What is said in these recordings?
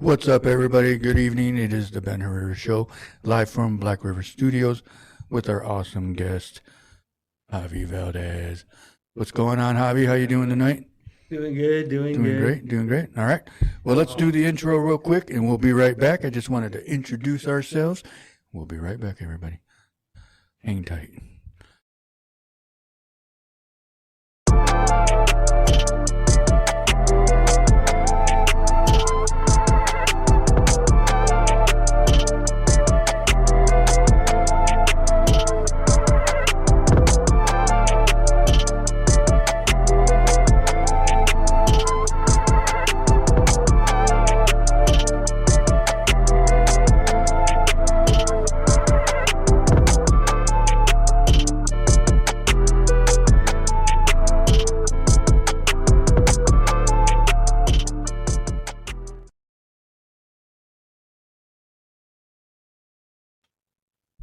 What's up, everybody? Good evening. It is the Ben Herrera Show, live from Black River Studios with our awesome guest, Javi Valdez. What's going on, Javi? How you doing tonight? Doing good, doing good. Doing great. All right. Well, let's do the intro real quick, and we'll be right back. I just wanted to introduce ourselves. We'll be right back, everybody. Hang tight.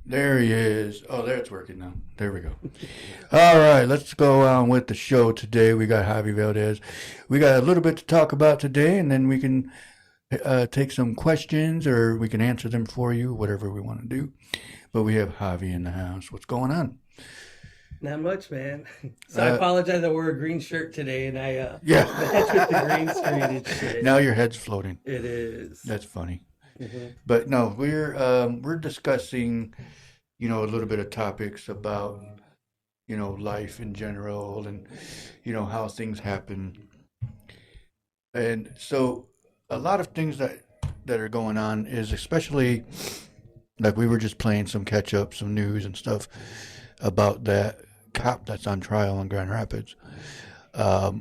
There he is. Oh, there it's working now. There we go. All right, let's go on with the show today. We got Javi Valdez. We got a little bit to talk about today, and then we can take some questions or we can answer them for you, whatever we want to do. But we have Javi in the house. What's going on? Not much, man. So I apologize. I wore a green shirt today, and I Yeah. matched with the green screen and shit. Now your head's floating. It is. That's funny. Mm-hmm. But no, we're discussing, a little bit of topics about, life in general and, how things happen. And so a lot of things that are going on is especially like we were just playing some catch up, some news and stuff about that cop that's on trial in Grand Rapids. I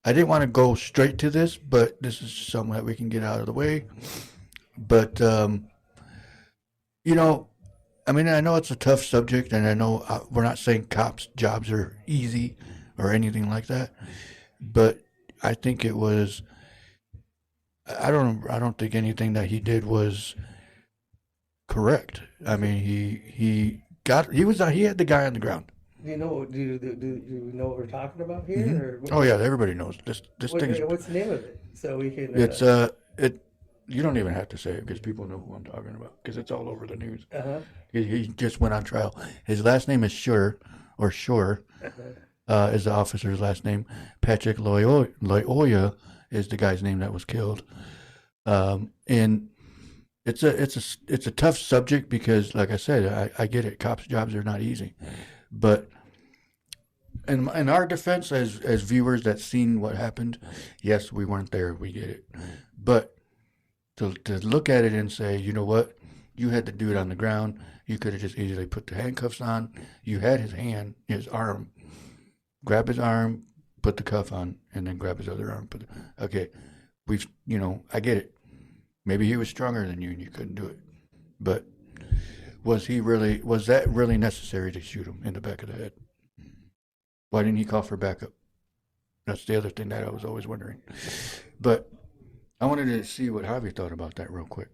didn't want to go straight to this, but this is something that we can get out of the way. But, I know it's a tough subject, and I know we're not saying cops' jobs are easy or anything like that. But I think it was. I don't think anything that he did was correct. I mean, he had the guy on the ground. Do you know? Do you know what we're talking about here? Mm-hmm. Or Oh yeah, everybody knows this thing. What's the name of it? So we can. It's You don't even have to say it because people know who I'm talking about because it's all over the news. Uh-huh. He just went on trial. His last name is Shore is the officer's last name. Patrick Loyola is the guy's name that was killed. And it's a tough subject because, like I said, I get it. Cops' jobs are not easy, but in our defense, as viewers that seen what happened, yes, we weren't there. We get it, but to look at it and say, you know what, you had to do it on the ground. You could have just easily put the handcuffs on. You had his arm, grab his arm, put the cuff on, and then grab his other arm. Okay, I get it. Maybe he was stronger than you and you couldn't do it. But was that really necessary to shoot him in the back of the head? Why didn't he call for backup? That's the other thing that I was always wondering. But I wanted to see what Javi thought about that real quick.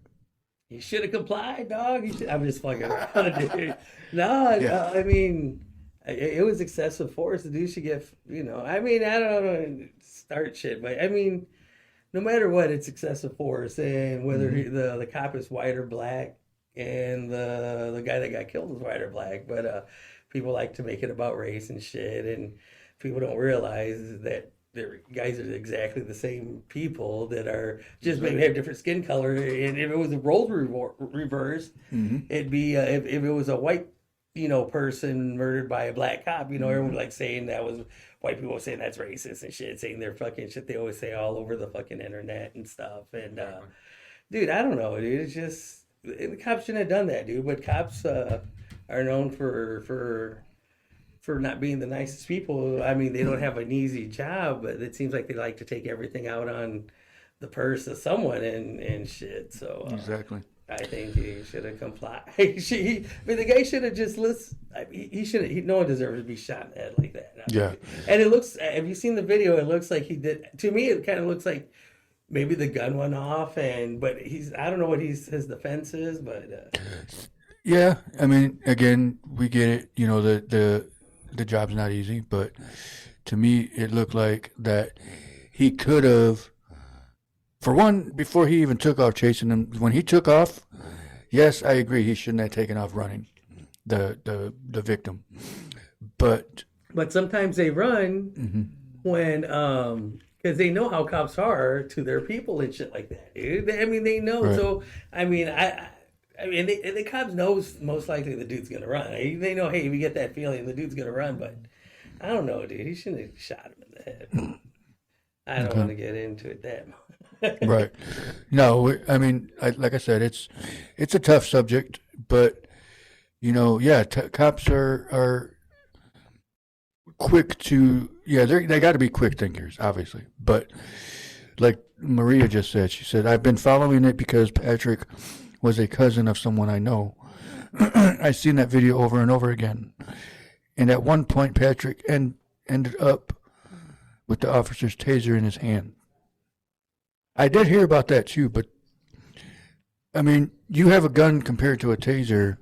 You should have complied, dog. I'm just fucking around, dude. No, Yeah. I mean, it was excessive force. The dude should get, I don't know, start shit, but I mean, no matter what, it's excessive force, and whether the cop is white or black, and the guy that got killed was white or black, but people like to make it about race and shit, and people don't realize that their guys are exactly the same people that are just maybe have different skin color. And if it was a roles reversed, it'd be if it was a white person murdered by a black cop, everyone would like saying that was white people saying that's racist and shit, saying their fucking shit they always say all over the fucking internet and stuff. And dude, I don't know, dude. It's just the cops shouldn't have done that, dude. But cops are known for not being the nicest people. I mean, they don't have an easy job, but it seems like they like to take everything out on the purse of someone and shit. So Exactly. I think he should have complied. The guy should have just listened. He should have. No one deserves to be shot in the head like that. Yeah. And it looks. Have you seen the video? It looks like he did. To me, it kind of looks like maybe the gun went off, but I don't know what his defense is, but Yeah, I mean, again, we get it. The job's not easy, but to me, it looked like that he could have For one, before he even took off chasing them, when he took off, yes, I agree he shouldn't have taken off running the victim. But sometimes they run when because they know how cops are to their people and shit like that, dude. I mean, they know. Right. So I mean, I mean, the cops knows most likely the dude's gonna run. They know, hey, we get that feeling the dude's gonna run, but I don't know, dude. He shouldn't have shot him in the head. I don't want to get into it that much. right, no, I mean, like I said, it's a tough subject, but yeah, cops are quick to they got to be quick thinkers, obviously, but like Maria just said, she said, I've been following it because Patrick was a cousin of someone I know. I've seen that video over and over again. And at one point, Patrick ended up with the officer's taser in his hand. I did hear about that too, but I mean, you have a gun compared to a taser.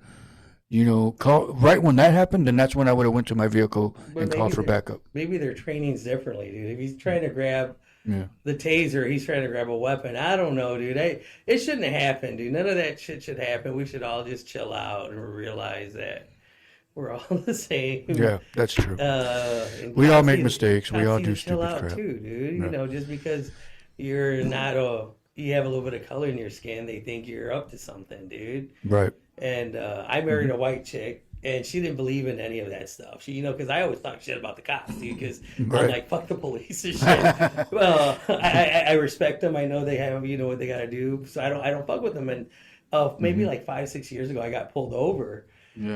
Right when that happened, then that's when I would have went to my vehicle and called for backup. Maybe their training's differently, dude. If he's trying to grab Yeah. the taser, he's trying to grab a weapon. I don't know, dude. It shouldn't have happened, dude. None of that shit should happen. We should all just chill out and realize that we're all the same. Yeah, that's true. We all make mistakes. We all do chill stupid out crap. too, dude. Yeah. Just because you're not you have a little bit of color in your skin, they think you're up to something, dude. Right. And I married a white chick, and she didn't believe in any of that stuff. She, because I always talk shit about the cops, dude, because Right. I'm like, fuck the police and shit. Well, I respect them. I know they have, what they got to do. So I don't fuck with them. And maybe like 5-6 years ago, I got pulled over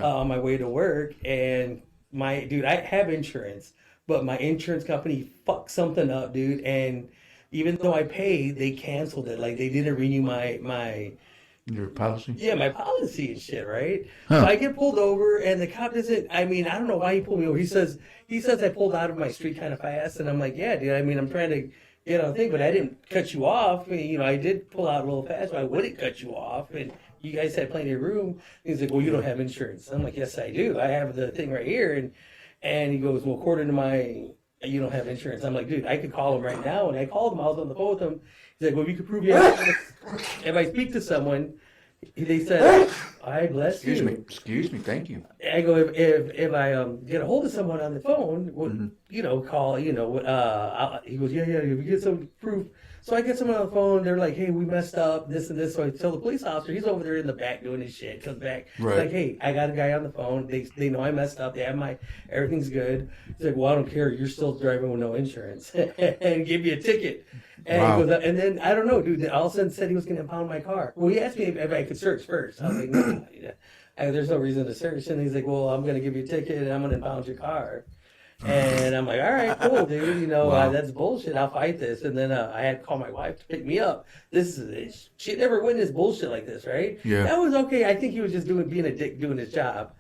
on my way to work, and I have insurance, but my insurance company fucked something up, dude. And even though I paid, they canceled it. Like, they didn't renew my Your policy? yeah, my policy and shit, right? Huh. So I get pulled over, and the cop doesn't. I mean, I don't know why he pulled me over. He says I pulled out of my street kind of fast, and I'm like, yeah, dude. I mean, I'm trying to get on the thing, but I didn't cut you off. I did pull out a little fast, but I wouldn't cut you off, and you guys had plenty of room. He's like, well, you don't have insurance. I'm like, yes, I do. I have the thing right here, and he goes, well, according to my, you don't have insurance. I'm like, dude, I could call him right now, and I called him. I was on the phone with him. He's like, well, you could prove you have insurance. If I speak to someone. They said, I bless Excuse you. me. Excuse me. Thank you. I go, if I get a hold of someone on the phone, call, he goes, yeah, if you get some proof. So I get someone on the phone, they're like, hey, we messed up, this and this. So I tell the police officer, he's over there in the back doing his shit, comes back. Right. Like, hey, I got a guy on the phone. They know I messed up. They have everything's good. He's like, well, I don't care. You're still driving with no insurance. And give me a ticket. And Wow. he goes, and then, I don't know, dude, all of a sudden said he was going to impound my car. Well, he asked me if I could search first. I was like, no, there's no reason to search. And he's like, well, I'm going to give you a ticket and I'm going to impound your car. And I'm like, all right, cool, dude. Wow. That's bullshit. I'll fight this. And then I had to call my wife to pick me up. She never witnessed bullshit like this, right? Yeah. That was okay. I think he was just being a dick doing his job.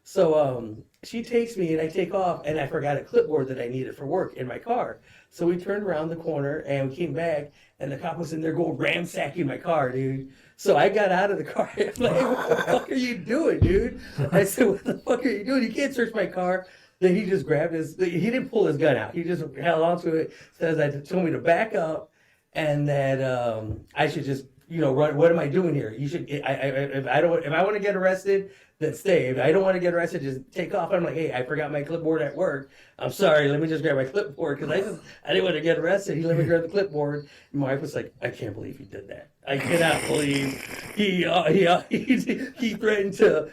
So she takes me and I take off, and I forgot a clipboard that I needed for work in my car. So we turned around the corner and we came back, and the cop was in there going ransacking my car, dude. So I got out of the car. I'm like, what the fuck are you doing, dude? I said, what the fuck are you doing? You can't search my car. Then he just grabbed he didn't pull his gun out. He just held onto it, told me to back up, and that I should just, run. What am I doing here? You should, if I want to get arrested, then stay. If I don't want to get arrested, just take off. I'm like, hey, I forgot my clipboard at work. I'm sorry. Let me just grab my clipboard, because I didn't want to get arrested. He let me grab the clipboard. And my wife was like, I can't believe he did that. I cannot believe he threatened to.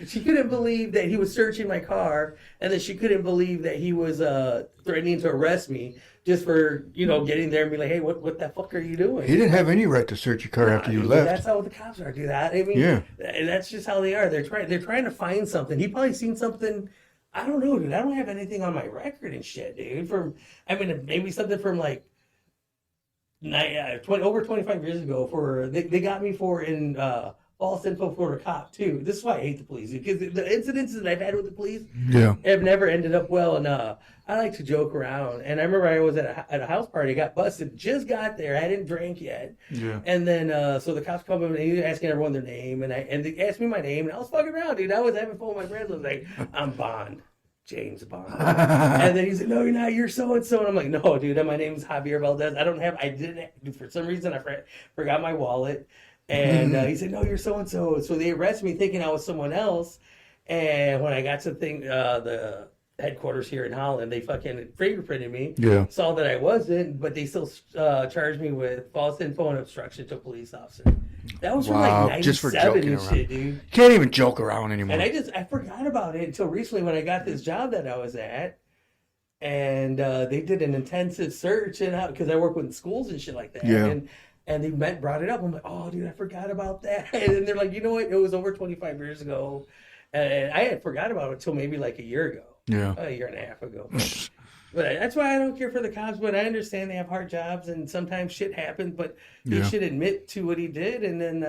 She couldn't believe that he was searching my car, and then she couldn't believe that he was threatening to arrest me just for getting there and be like, hey, what the fuck are you doing? He didn't have any right to search your car after you Dude, left. That's how the cops are, dude. I mean, Yeah. That's just how they are. They're trying to find something. He probably seen something. I don't know, dude. I don't have anything on my record and shit, dude. Maybe something from like over 25 years ago. They got me for in false info for a cop too. This is why I hate the police, because the incidents that I've had with the police have never ended up well. And I like to joke around. And I remember I was at a house party, got busted, just got there, I hadn't drank yet. Yeah. And then so the cops come up and they're asking everyone their name, and they asked me my name, and I was fucking around, dude. I was having fun with my friends. I was like, I'm Bond. James Bond. And then he's like, no, you're not, you're so and so. And I'm like, no, dude, my name's Javier Valdez. I didn't, for some reason, I forgot my wallet. And he said, no, you're so and so. So they arrested me thinking I was someone else. And when I got to the headquarters here in Holland, they fucking fingerprinted me. Yeah. Saw that I wasn't, but they still charged me with false info and obstruction to a police officer. That was from like 97 just for joking and around. shit, dude. Can't even joke around anymore. And I forgot about it until recently when I got this job that I was at. And they did an intensive search and because I work with schools and shit like that. Yeah. And they brought it up. I'm like, oh, dude, I forgot about that. And they're like, you know what? It was over 25 years ago. And I had forgot about it until maybe like a year ago. Yeah. A year and a half ago. But that's why I don't care for the cops. But I understand they have hard jobs and sometimes shit happens. But he should admit to what he did and then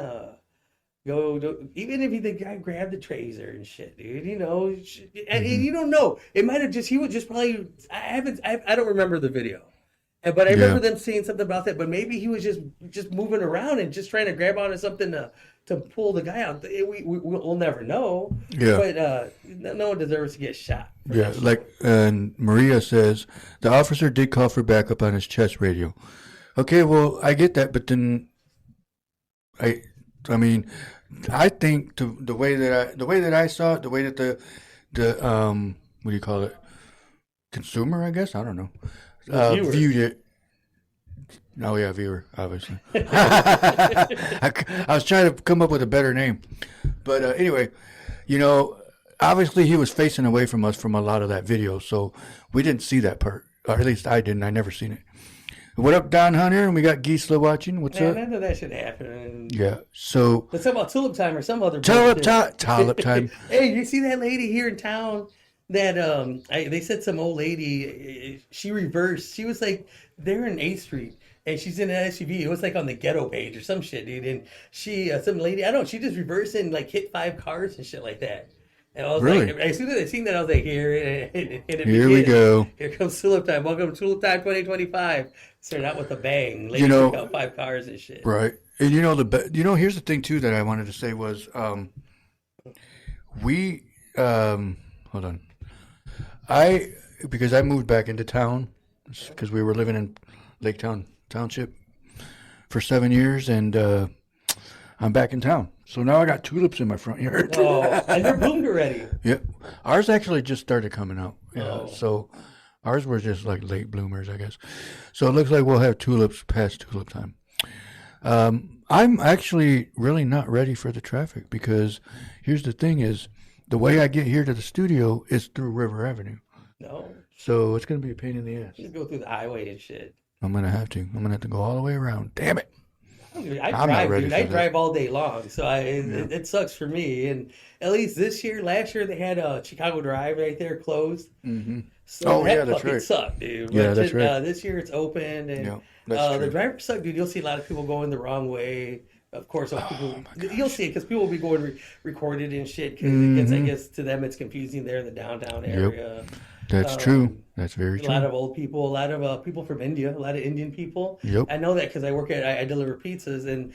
even if the guy grabbed the tracer and shit, dude. You know, and you don't know. It might have he was just probably. I don't remember the video. But I remember them saying something about that. But maybe he was just moving around and just trying to grab onto something to pull the guy out. We'll never know. Yeah. But no one deserves to get shot. Yeah, like and Maria says, the officer did call for backup on his chest radio. Okay, well, I get that, but then I mean, I think the way that I saw it, the way that the what do you call it, consumer, I guess, I don't know, viewed it. Oh yeah, viewer, obviously. I was trying to come up with a better name, but anyway, you know, obviously he was facing away from us from a lot of that video, so we didn't see that part, or at least I didn't. I never seen it. What up, Don Hunter? And we got Gisela watching. What's up? I know that should happen. Yeah. So let's talk about Tulip Time or some other. Tulip Time. Hey, you see that lady here in town? That they said some old lady. She reversed. She was like there in 8th Street, and she's in an SUV. It was like on the ghetto page or some shit, dude. And she, some lady, I don't know. She just reversed and like hit 5 cars and shit like that. And I was like, as soon as I seen that, I was like, here we go. Here comes Tulip Time. Welcome to Tulip Time 2025. Started out with a bang. Lady took out 5 cars and shit. Right. And you know, here's the thing too that I wanted to say was, hold on. Because I moved back into town because we were living in Lake Township for 7 years, and I'm back in town. So now I got tulips in my front yard. Oh, and they're bloomed already. Yep. Ours actually just started coming out. Yeah. Oh. So ours were just like late bloomers, I guess. So it looks like we'll have tulips past tulip time. I'm actually really not ready for the traffic because here's the thing is the way I get here to the studio is through River Avenue. No. So it's going to be a pain in the ass. Just go through the highway and shit. I'm going to have to go all the way around. Damn it. I drive all day long, so it sucks for me. And at least last year they had Chicago Drive right there closed. Mm-hmm. So that's right. It sucked, dude. Yeah, that's right. This year it's open, and that's the drivers suck, dude. You'll see a lot of people going the wrong way. Of course, you'll see it because people will be going recorded and shit. Because it gets, I guess, to them it's confusing there in the downtown area. Yep. That's true. That's very true. A lot of old people, a lot of people from India, a lot of Indian people. Yep. I know that because I deliver pizzas, and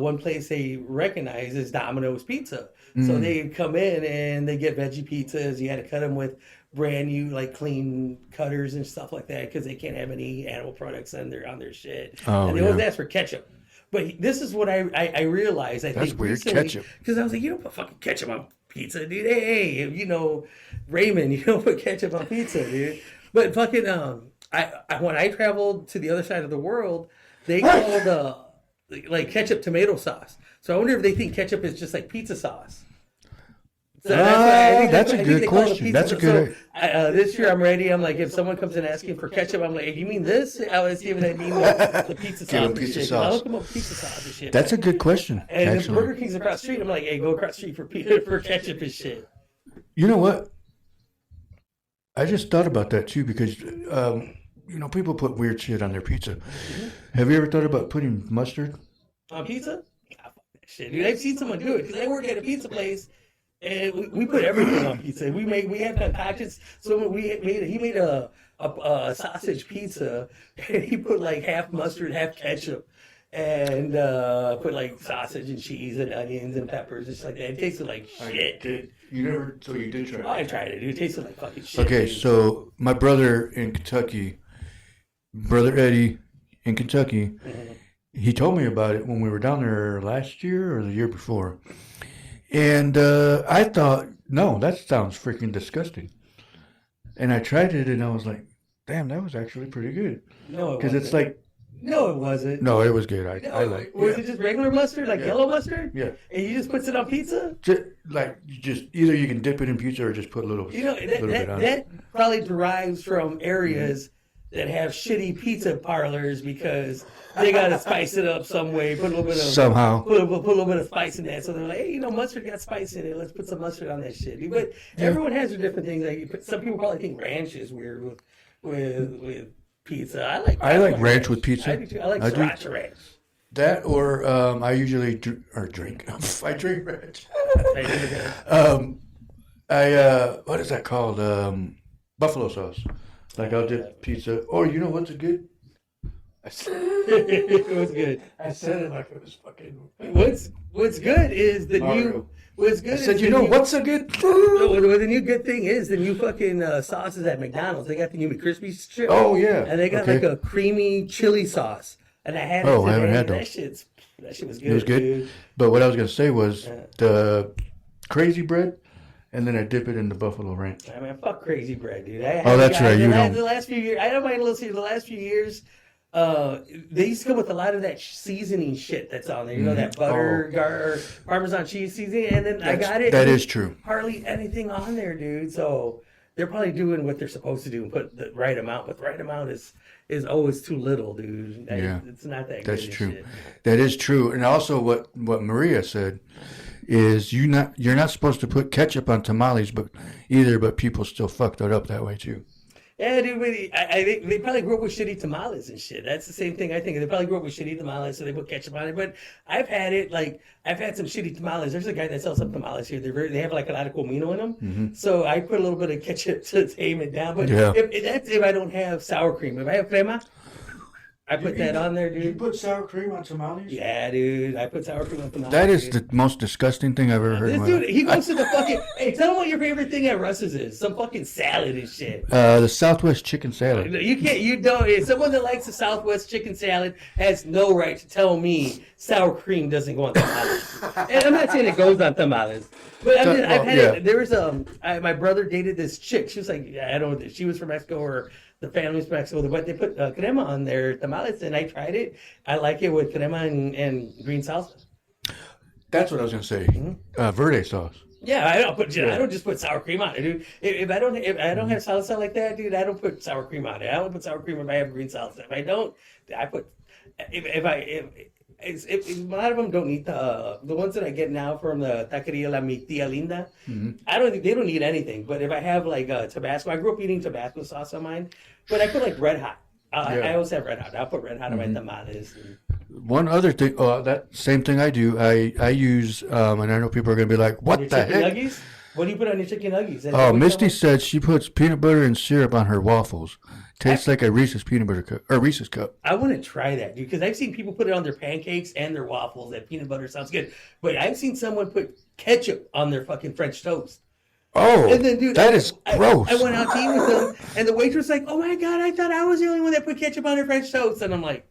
one place they recognize is Domino's Pizza. So they come in and they get veggie pizzas. You had to cut them with brand new, like clean cutters and stuff like that because they can't have any animal products on their shit. Oh, and they always ask for ketchup. But this is what I realized. That's think weird, ketchup. Because I was like, you don't put fucking ketchup on pizza, dude. Hey, you know, Raymond, you don't put ketchup on pizza, dude. But fucking, when I traveled to the other side of the world, they called like ketchup tomato sauce. So I wonder if they think ketchup is just like pizza sauce. So that's a good question. That's a good. So, this year I'm ready. I'm like, if someone comes in asking for ketchup, I'm like, hey, you mean this? I was giving that mean the pizza sauce. Give them pizza sauce. I look up pizza sauce and shit. That's a good question. And the Burger King's across the street. I'm like, hey, go across the street for ketchup and shit. You know what? I just thought about that too because people put weird shit on their pizza. Have you ever thought about putting mustard on pizza? Fuck that shit, dude. I've seen someone do it because I work at a pizza place. And we put everything on pizza. We have concoctions. So he made a sausage pizza, and he put like half mustard, half ketchup, and put like sausage and cheese and onions and peppers and shit like that. It tasted like shit. So you did try it? I tried it, dude. It tasted like fucking shit. Okay, dude. so my brother in Kentucky, brother Eddie in Kentucky, he told me about it when we were down there last year or the year before. And I thought, no, that sounds freaking disgusting. And I tried it and I was like, damn, that was actually pretty good. No, Because it's like, no, it wasn't. no, it was good. I No, like was it just regular mustard, like yellow mustard? Yeah. And you just put it on pizza? Just either you can dip it in pizza or just put a little, You know, bit on it. that probably derives from areas that have shitty pizza parlors because they got to spice it up some way, put a little bit of Somehow. put a little bit of spice in that. So they're like, hey, mustard got spice in it. Let's put some mustard on that shit. But everyone has their different things. Like some people probably think ranch is weird with pizza. I like ranch with pizza. I do too. I like sriracha ranch. That or I usually drink. I drink ranch. What is that called? Buffalo sauce. Like I'll dip pizza. Or you know what's good? It was good. I said it like it was fucking. What's good is the Mario. new. What's good? I said, is you the know new, what's so good? What the new good thing is the new fucking sauces at McDonald's. They got the new McCrispy strip. Oh yeah. And they got like a creamy chili sauce. And I had it. Oh, I haven't today. had those. That shit was good. It was good. Dude. But what I was gonna say was the crazy bread, and then I dip it in the buffalo ranch. I mean, fuck crazy bread, dude. That's right. The last few years, I don't mind listening. The last few years, they used to come with a lot of that seasoning shit that's on there. You know, that butter, Parmesan cheese seasoning, and then I got it. That is true. Hardly anything on there, dude. So they're probably doing what they're supposed to do and put the right amount. But the right amount is always too little, dude. Yeah. It's not that good. That's and true. shit. That is true. And also, what Maria said is you're not supposed to put ketchup on tamales, but people still fucked it up that way too. Yeah, dude, but I think they probably grew up with shitty tamales and shit. That's the same thing I think. They probably grew up with shitty tamales, so they put ketchup on it. But I've had it, like, I've had some shitty tamales. There's a guy that sells some tamales here. They have like a lot of comino in them. Mm-hmm. So I put a little bit of ketchup to tame it down. But if I don't have sour cream. If I have crema, I put that on there, dude. You put sour cream on tamales? Yeah, dude. I put sour cream on tamales. That is the most disgusting thing I've ever heard. This dude, he goes to the fucking. Hey, tell him what your favorite thing at Russ's is. Some fucking salad and shit. The Southwest chicken salad. You don't. Someone that likes the Southwest chicken salad has no right to tell me sour cream doesn't go on tamales. And I'm not saying it goes on tamales, but I've had it. There was my brother dated this chick. She was like, I don't know, she was from Mexico or the family's from Mexico, but they put crema on their tamales, and I tried it. I like it with crema and green salsa. That's what I was gonna say. Verde sauce. Yeah, I don't just put sour cream on it, dude. If I don't have salsa like that, dude, I don't put sour cream on it. I don't put sour cream if I have green salsa. If I don't, I put if a lot of them don't need the ones that I get now from the Taqueria La Mi Tia Linda. Mm-hmm. They don't need anything. But if I have like Tabasco, I grew up eating Tabasco sauce on mine, but I put like Red Hot. I always have Red Hot. I'll put Red Hot on my tamales. One other thing, that same thing I do. I use, and I know people are gonna be like, "What the heck?" Nuggies? What do you put on your chicken nuggets? Oh, Misty said she puts peanut butter and syrup on her waffles. Tastes like a Reese's peanut butter cup or Reese's cup. I want to try that, dude, because I've seen people put it on their pancakes and their waffles. That peanut butter sounds good, but I've seen someone put ketchup on their fucking French toast. Oh, and then, dude, that is gross. I went out to eat with them, and the waitress was like, "Oh my god, I thought I was the only one that put ketchup on their French toast," and I'm like,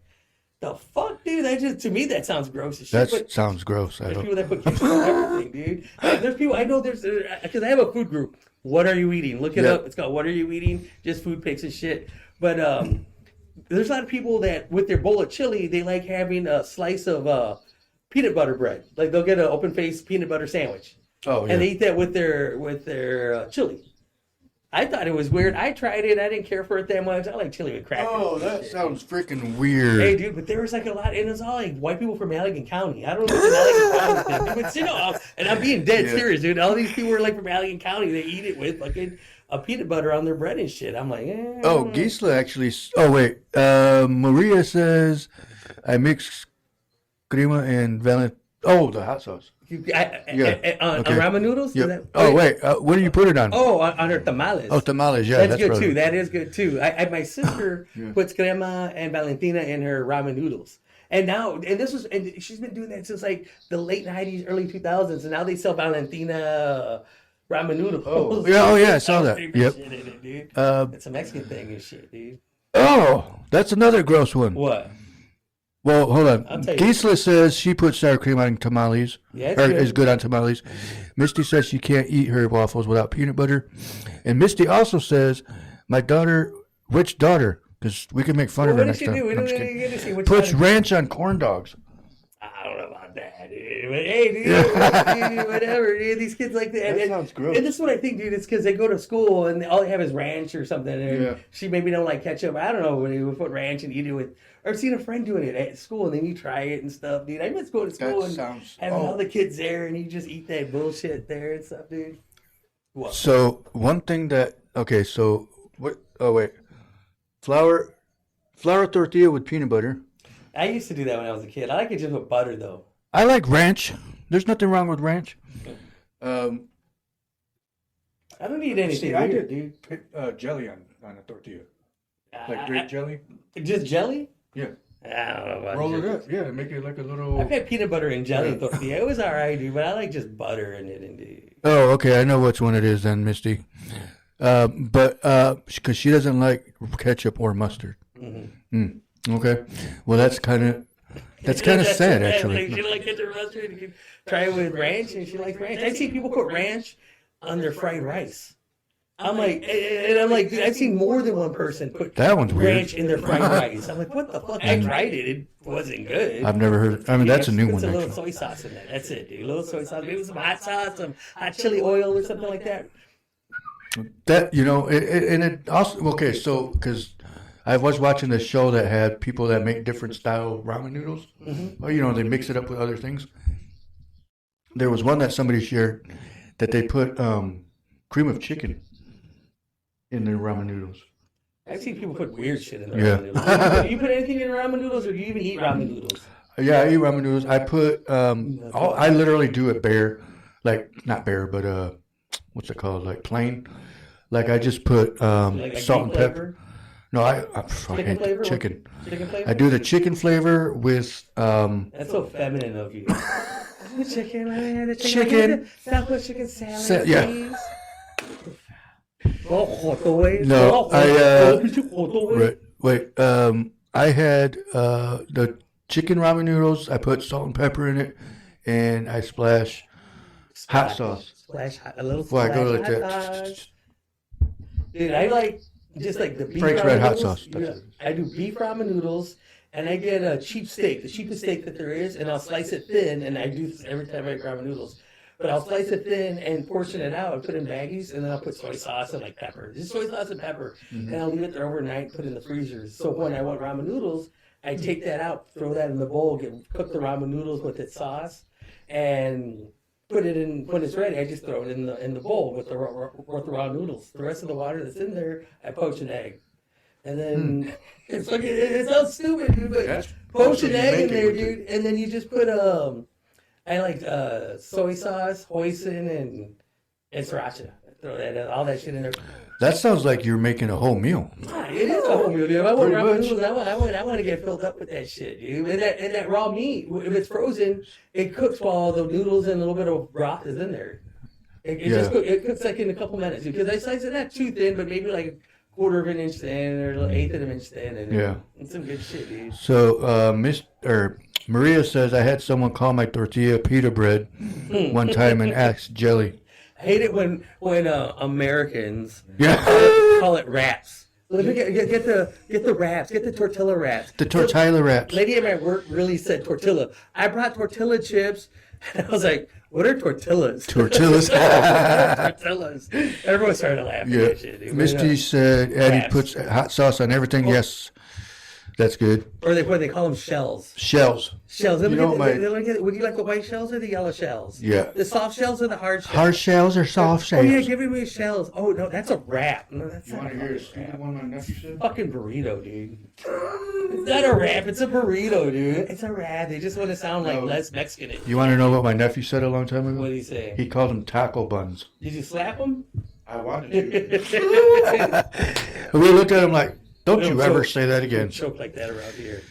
"The fuck, dude? To me, that sounds gross as shit." That sounds gross. There's people that put ketchup on everything, dude. There's people I know. Because I have a food group. What are you eating? Look it up. It's called "What Are You Eating?" Just food pics and shit. But there's a lot of people that with their bowl of chili, they like having a slice of peanut butter bread. Like they'll get an open faced peanut butter sandwich. Oh, yeah. And they eat that with their chili. I thought it was weird. I tried it. I didn't care for it that much. I like chili with crackers. Oh, that sounds freaking weird. Hey, dude, but there was like a lot, and it's all like white people from Allegan County. I don't know what the Allegan County thing, but and I'm being dead serious, dude. All these people are like from Allegan County. They eat it with fucking a peanut butter on their bread and shit. I'm like, Oh, Gisela actually. Oh, wait. Maria says I mix crema and Valentine. Oh, the hot sauce. On ramen noodles? Yeah. Wait. What do you put it on? Oh, on her tamales. Oh, tamales. Yeah, that's good too. That is good too. My sister puts crema and Valentina in her ramen noodles, And now, and she's been doing that since like the late 90s, early 2000s. And now they sell Valentina ramen noodles. Oh yeah, I saw that. Yep. Shit in it, dude. It's a Mexican thing and shit, dude. Oh, that's another gross one. What? Well, hold on. I'll tell you. Gisela says she puts sour cream on tamales. Yeah, or is good on tamales. Misty says she can't eat her waffles without peanut butter. And Misty also says, my daughter, which daughter? Because we can make fun of her next time. What I'm did just she kidding. do? See, which Puts one? ranch on corn dogs. I don't know about that, dude. But hey, dude, whatever, dude. These kids like that. That sounds gross. And this is what I think, dude. It's because they go to school and all they have is ranch or something. And she maybe don't like ketchup. I don't know. When they would put ranch and eat it with. I've seen a friend doing it at school, and then you try it and stuff, dude. I miss going to school and having all the kids there, and you just eat that bullshit there and stuff, dude. What? So one thing that so what? Oh wait, flour tortilla with peanut butter. I used to do that when I was a kid. I like it just with butter, though. I like ranch. There's nothing wrong with ranch. I don't need anything weird, dude. Put jelly on a tortilla, like grape jelly. Just jelly? Yeah. I don't know about Roll jelly. it up. Yeah, make it like a little. I've had peanut butter and jelly tortilla. It was all right, dude, but I like just butter in it, indeed. Oh, okay. I know which one it is then, Misty. But because she doesn't like ketchup or mustard. Okay. Well, that's kind of sad, actually. She like ketchup or mustard. You can try it with ranch, and she likes ranch. I've seen people put ranch on their fried rice. I'm like, dude, I've seen more than one person put That one's weird. ranch in their fried rice. I'm like, what the fuck? I tried it. It wasn't good. I've never heard. I mean, that's a new one. Put a little Actually. soy sauce in there. That's it, dude. A little soy sauce. Maybe some hot sauce, some hot chili oil or something like that. That and it also okay. So because I was watching this show that had people that make different style ramen noodles. Well, they mix it up with other things. There was one that somebody shared that they put cream of chicken in their ramen noodles. I've seen people put weird shit in their ramen noodles. Do you put anything in ramen noodles, or do you even eat ramen noodles? Yeah, I eat ramen noodles. I put I literally do it bare, like not bare, but what's it called? Like plain. Like I just put Like salt and pepper. No, I Chicken hate flavor? chicken. Chicken flavor? I do the chicken flavor with That's so feminine of you. The chicken. Chicken. Southwest chicken salad, yeah. please. Oh, No, wait. I had the chicken ramen noodles. I put salt and pepper in it, and I splash hot sauce. Splash hot, a little Well, splash I go like hot that. sauce. Dude, I like just like the beef Frank's ramen Red hot noodles. sauce. Yeah, I do beef ramen noodles, and I get a cheap steak, the cheapest steak that there is, and I'll slice it thin. And I do this every time I make ramen noodles. But I'll slice it thin and portion it out and put it in baggies, and then I'll put soy sauce and like pepper. Just soy sauce and pepper. And I'll leave it there overnight, put it in the freezer. So when I want ramen noodles, I take that out, throw that in the bowl, cook the ramen noodles with its sauce, and put it in. When it's ready, I just throw it in the bowl with the raw noodles. The rest of the water that's in there, I poach an egg. And then it sounds stupid, dude, but poach an egg in there, dude, and then you just put I like soy sauce, hoisin, and sriracha. Throw that all that shit in there. That sounds like you're making a whole meal. It is a whole meal, dude. If I want Pretty ramen much. noodles, I want to get filled up with that shit, dude. And that raw meat, if it's frozen, it cooks while the noodles and a little bit of broth is in there. It cooks like in a couple minutes, because I slice it not too thin, but maybe like a quarter of an inch thin or an eighth of an inch thin. And it's some good shit, dude. So Maria says I had someone call my tortilla pita bread one time and asked jelly. I hate it when Americans Yeah. call it wraps. Let me get the wraps, get the tortilla wraps. The tortilla wraps. Lady at my work really said tortilla. I brought tortilla chips, and I was like, "What are tortillas?" Tortillas. Tortillas. Everyone started laughing Yeah. at that shit. Dude. Misty said Eddie Wraps. puts hot sauce on everything. Yes. That's good. Or they call them shells. Shells. Shells. You know, Would you like the white shells or the yellow shells? Yeah. The soft shells or the hard shells? Hard shells or soft Oh shells? yeah, give me shells. Oh no, that's a wrap. No, that's not a wrap. stupid one my nephew said? Fucking burrito, dude. It's not a wrap. It's a burrito, dude. It's a wrap. They just want to sound like less Mexican. You want to know what my nephew said a long time ago? What did he say? He called them taco buns. Did you slap him? I wanted to. We looked at him like, don't you ever say that again. Choke like that around here.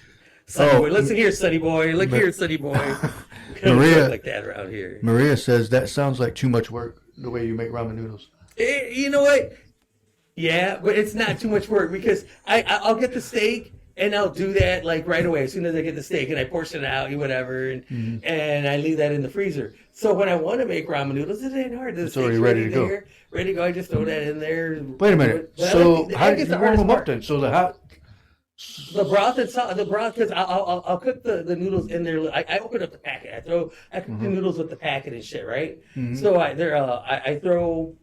Sonny Oh, boy, listen here, Sonny boy. Look here, Sonny boy. Maria, Like that around here. Maria says that sounds like too much work. The way you make ramen noodles. You know what? Yeah, but it's not too much work because I'll get the steak and I'll do that like right away as soon as I get the steak and I portion it out, whatever, and I leave that in the freezer. So when I want to make ramen noodles, it ain't hard. The It's already steak's ready to go. there, ready to go. I just throw that in there. Wait a minute. But I So like the how egg do is you the warm hardest them up part. then? So the hot. The broth and the broth because I'll cook the noodles in there. I open up the packet. I cook the noodles with the packet and shit, right? So I throw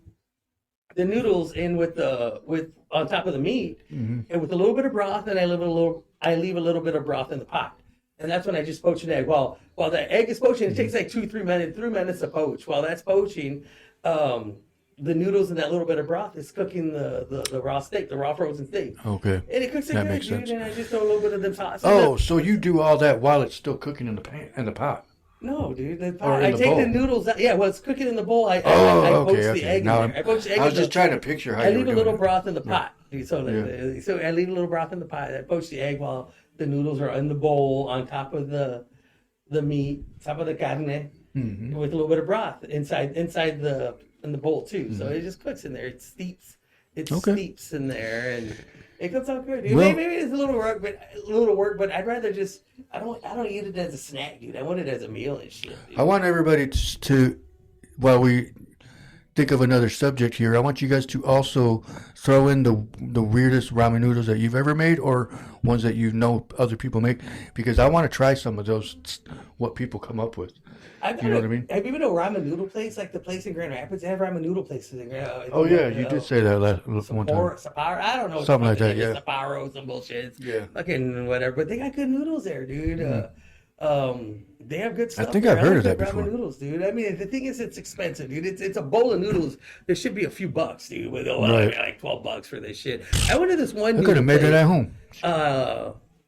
the noodles in with on top of the meat and with a little bit of broth, and I leave a little bit of broth in the pot, and that's when I just poach an egg. While the egg is poaching, it takes like 3 minutes to poach. While that's poaching, the noodles and that little bit of broth is cooking the raw steak, the raw frozen steak. Okay. And it cooks it That good, makes dude. sense. And I just throw a little bit of them sauces. Oh, so you do all that while it's still cooking in the pot. No, dude. Or in I the take bowl. the noodles out. Yeah, well, it's cooking in the bowl. I Oh, poach okay, the egg Now in there. I poach the egg I was in just the- trying to picture how I you leave were a doing little it. broth in the pot. Dude. So, Yeah. so I leave a little broth in the pot. I poach the egg while the noodles are in the bowl on top of the meat, top of the carne, with a little bit of broth inside in the bowl too. So it just cooks in there. It steeps. It Okay. steeps in there, and it comes out good. Dude. Well- Maybe it's a little work, but I'd rather just I don't eat it as a snack, dude. I want it as a meal and shit. Dude. I want everybody to, while we think of another subject here, I want you guys to also throw in the weirdest ramen noodles that you've ever made or ones that you know other people make, because I want to try some of those, what people come up with. You know what I mean? Have you been to a ramen noodle place like the place in Grand Rapids? They have ramen noodle places in Grand. Oh yeah, you did say that one time. Sapporo, I don't know. What Something the like fuck that, it is, yeah. Sapporo, some bullshit. Yeah. Fucking whatever. But they got good noodles there, dude. They have good stuff. think there. I've heard like of that good before. Ramen noodles, dude. I mean, the thing is, it's expensive, dude. It's a bowl of noodles. There should be a few bucks, dude. With Right. like $12 for this shit. I went to this one. I could have made it at home.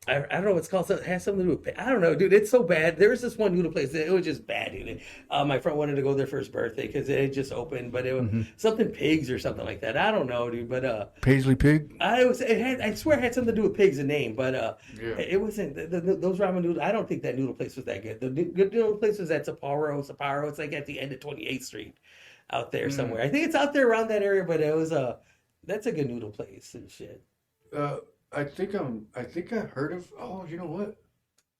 I don't know what it's called. It has something to do with. I don't know, dude. It's so bad. There was this one noodle place. It was just bad, dude. My friend wanted to go there for his birthday because it had just opened, but it was something pigs or something like that. I don't know, dude. But Paisley Pig? I swear it had something to do with pigs, a name, but Yeah. it wasn't. Those ramen noodles. I don't think that noodle place was that good. The good noodle place was at Sapporo. It's like at the end of 28th Street, out there somewhere. I think it's out there around that area, but it was that's a good noodle place and shit. I think I've heard of. Oh, you know what?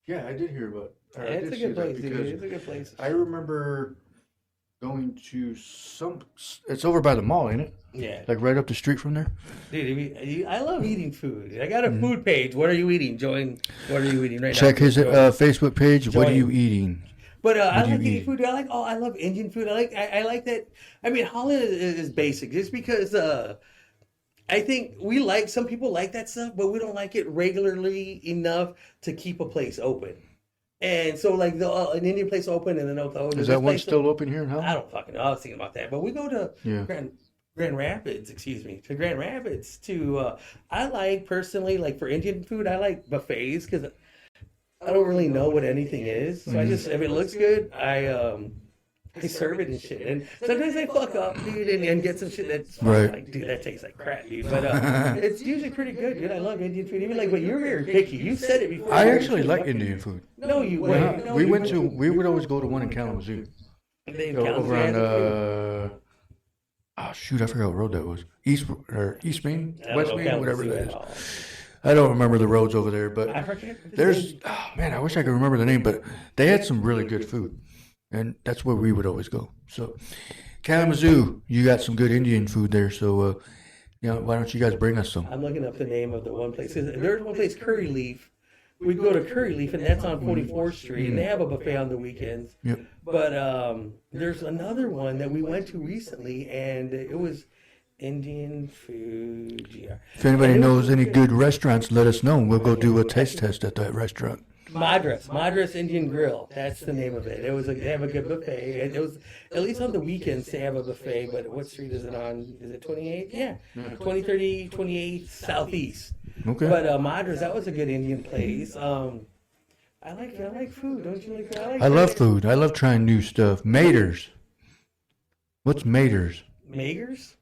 Yeah, I did hear about. Yeah, it's a good place, dude. It's a good place. I remember going to some. It's over by the mall, ain't it? Yeah. Like right up the street from there. Dude, I love eating food. I got a food page. What are you eating? Join. What are you eating right Check now? his Facebook page. What are Join. you eating? But I do you like eating eat? food. I love Indian food. I like that. I mean, Holland is basic just because I think some people like that stuff, but we don't like it regularly enough to keep a place open. And so, like, an Indian place open, and then Is that one still open here in Holland? I don't fucking know. I was thinking about that, but we go to Yeah. Grand Rapids, to Grand Rapids to. I like personally, like for Indian food, I like buffets because I don't really know what anything is. So I just if it looks good, I serve it and shit. And sometimes I fuck up, dude, and get some shit that's Right. like, dude, that tastes like crap, dude. But it's usually pretty good, dude. I love Indian food. Even like, but you're very picky. You said it before. I actually like Indian food. No, you Yeah. wait. No, we you went to. We would always go to one in Kalamazoo. They Over on. Oh shoot! I forgot what road that was. East Main, West Main, whatever that is. I don't remember the roads over there, but I forget. there's. Oh man, I wish I could remember the name, but they had some really good food, and that's where we would always go. So, Kalamazoo, you got some good Indian food there. So, why don't you guys bring us some? I'm looking up the name of the one place. There's one place, Curry Leaf. We'd go to Curry Leaf, and that's on 44th Street, and they have a buffet on the weekends. Yep. But there's another one that we went to recently, and it was Indian food. GR. If anybody And it knows was any good restaurants, let us know. We'll go do a taste test at that restaurant. Madras Indian Grill. That's the name of it. They have a good buffet. It was at least on the weekends they have a buffet. But what street is it on? Is it 28? Yeah, 2030, 28 Southeast. Okay. But Madras, that was a good Indian place. I like food. Don't you like? I love food. I love trying new stuff. Maters. What's Maters? Magers.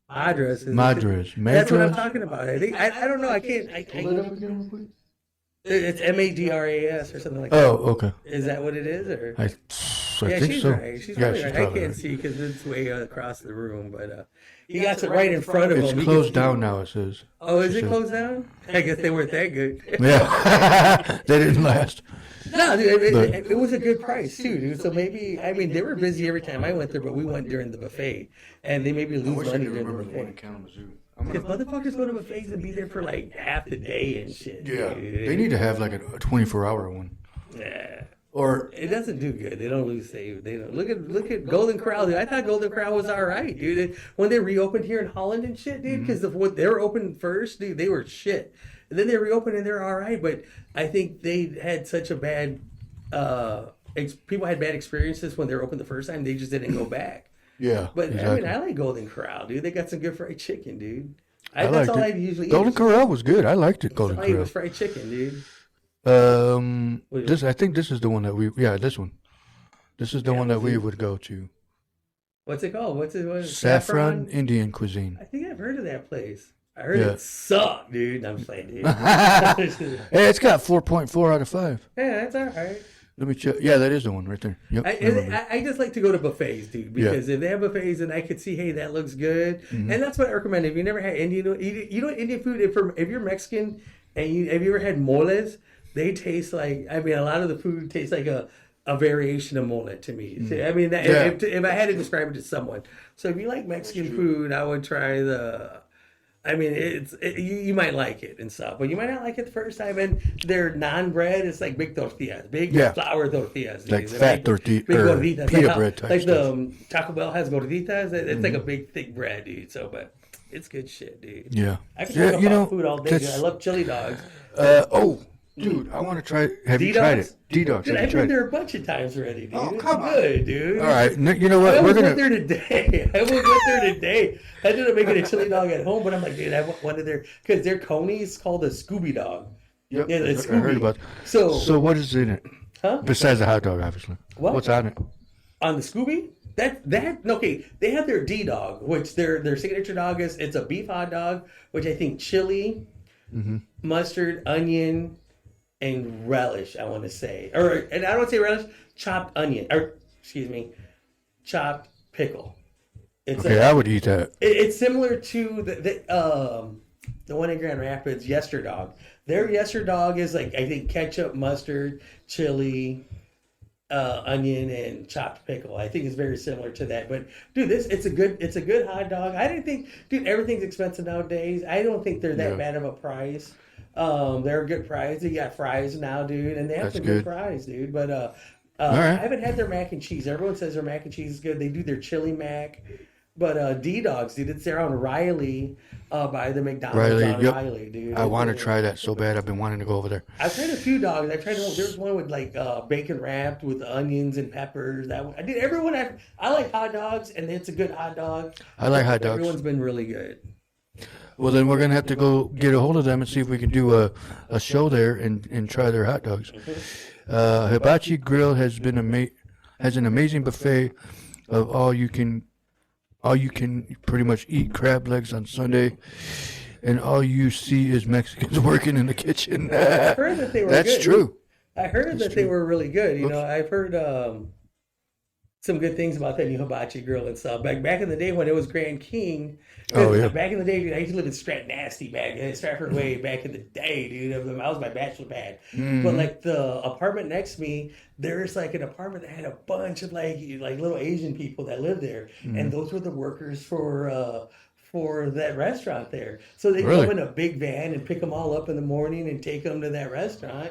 Madras. Madras. That's what I'm Madras? talking about. I think I don't know. I can't. Pull it up again real quick. It's Madras or something like that. Oh, okay. Is that what it is? Or I yeah, think she's so. right. She's Yeah, probably she's right. I probably can't right. see because it's way across the room, but he got it right in front of It's him. He closed can see- down now, it says. Oh, is She it said. closed down? I guess they weren't that good. Yeah. They didn't last. No, dude, But- it was a good price too, dude. So maybe I mean they were busy every time I went there, but we went during the buffet, and they maybe lose money during the buffet. Kalamazoo. Because motherfuckers go to buffets and be there for like half the day and shit. Yeah. dude. They need to have like a 24-hour one. Yeah. Or It doesn't do good. They don't lose save. They don't look at Golden Corral. Dude. I thought Golden Corral was all right, dude. When they reopened here in Holland and shit, dude, because when they were open first, dude, they were shit. And then they reopened and they're all right. But I think they had such a bad. People had bad experiences when they were open the first time. They just didn't go back. yeah. But I exactly. mean, I like Golden Corral, dude. They got some good fried chicken, dude. I That's liked all I it. usually eat. Golden Corral was good. I liked it. Golden All I eat Corral. was fried chicken, dude. I think this is the one that this one. This is the one that we would go to. What's it called? What's it? Saffron Indian cuisine. I think I've heard of that place. I heard Yeah. it sucked, dude. I'm just playing, dude. Hey, it's got 4.4 out of 5. Yeah, that's all right. Let me check. Yeah, that is the one right there. Yep. I just like to go to buffets, dude, because if they have buffets and I could see, hey, that looks good, and that's what I recommend. If you never had Indian, you know Indian food. If you're Mexican and have you ever had moles? They taste like. I mean, a lot of the food tastes like a variation of mole to me. I mean, if I had to describe it to someone, so if you like Mexican food, I would try the. I mean, you might like it and stuff, but you might not like it the first time. And their non-bread is like big tortillas, big flour tortillas, like dude. fat tortilla big or gorditas, pita like bread type like stuff. the Taco Bell has gorditas. It's like a big thick bread, dude. So, but it's good shit, dude. Yeah. I can talk you know, about food all day. Dude. that's- I love chili dogs. Dude, I want to try. Have you D-Dogs? tried it? D-Dogs. Dude, Have you I've been tried it? there a bunch of times already, dude. Oh, It's come on. good, dude. All right. You know I what? We're almost gonna. went there today. I almost went there today. I ended up making a chili dog at home, but I'm like, dude, I wanted their because their coney is called a Scooby dog. Yep, Yeah, it's I heard Scooby. about. So what is in it? Huh? Besides the hot dog, obviously. What? What's on it? On the Scooby, okay, they have their D dog, which their signature dog is. It's a beef hot dog, which I think chili, mustard, onion, and relish. I want to say, and I don't say relish, chopped onion, or excuse me, chopped pickle. It's Okay, I would eat that. It's similar to the one in Grand Rapids, Yester Dog. Their Yester Dog is like I think ketchup, mustard, chili, onion, and chopped pickle. I think it's very similar to that. But dude, it's a good hot dog. I didn't think, dude, everything's expensive nowadays. I don't think they're that bad of a price. They're a good price. They got fries now, dude, and they have That's some good good. fries, dude. But right. I haven't had their mac and cheese. Everyone says their mac and cheese is good. They do their chili mac. But D-Dogs, dude, it's there on Riley by the McDonald's on yep. Riley, dude. I want to try that so bad. I've been wanting to go over there. I've tried a few dogs. I've tried one. There's one with like bacon wrapped with onions and peppers. That one, I did. Everyone, I like hot dogs, and it's a good hot dog. I like hot dogs. Everyone's been really good. Well, then we're gonna have to go get a hold of them and see if we can do a show there and try their hot dogs. Hibachi Grill has an amazing buffet of all you can pretty much eat crab legs on Sunday, and all you see is Mexicans working in the kitchen. I heard that they were. That's good. true. I heard that they were really good. You know, I've heard some good things about that new hibachi grill and stuff. Back in the day when it was Grand King. Oh, yeah. Back in the day, dude, I used to live in Stratford Way back in the day, dude. I was my bachelor pad. But like the apartment next to me, there's like an apartment that had a bunch of like little Asian people that lived there, and those were the workers for that restaurant there. So they Really? come in a big van and pick them all up in the morning and take them to that restaurant.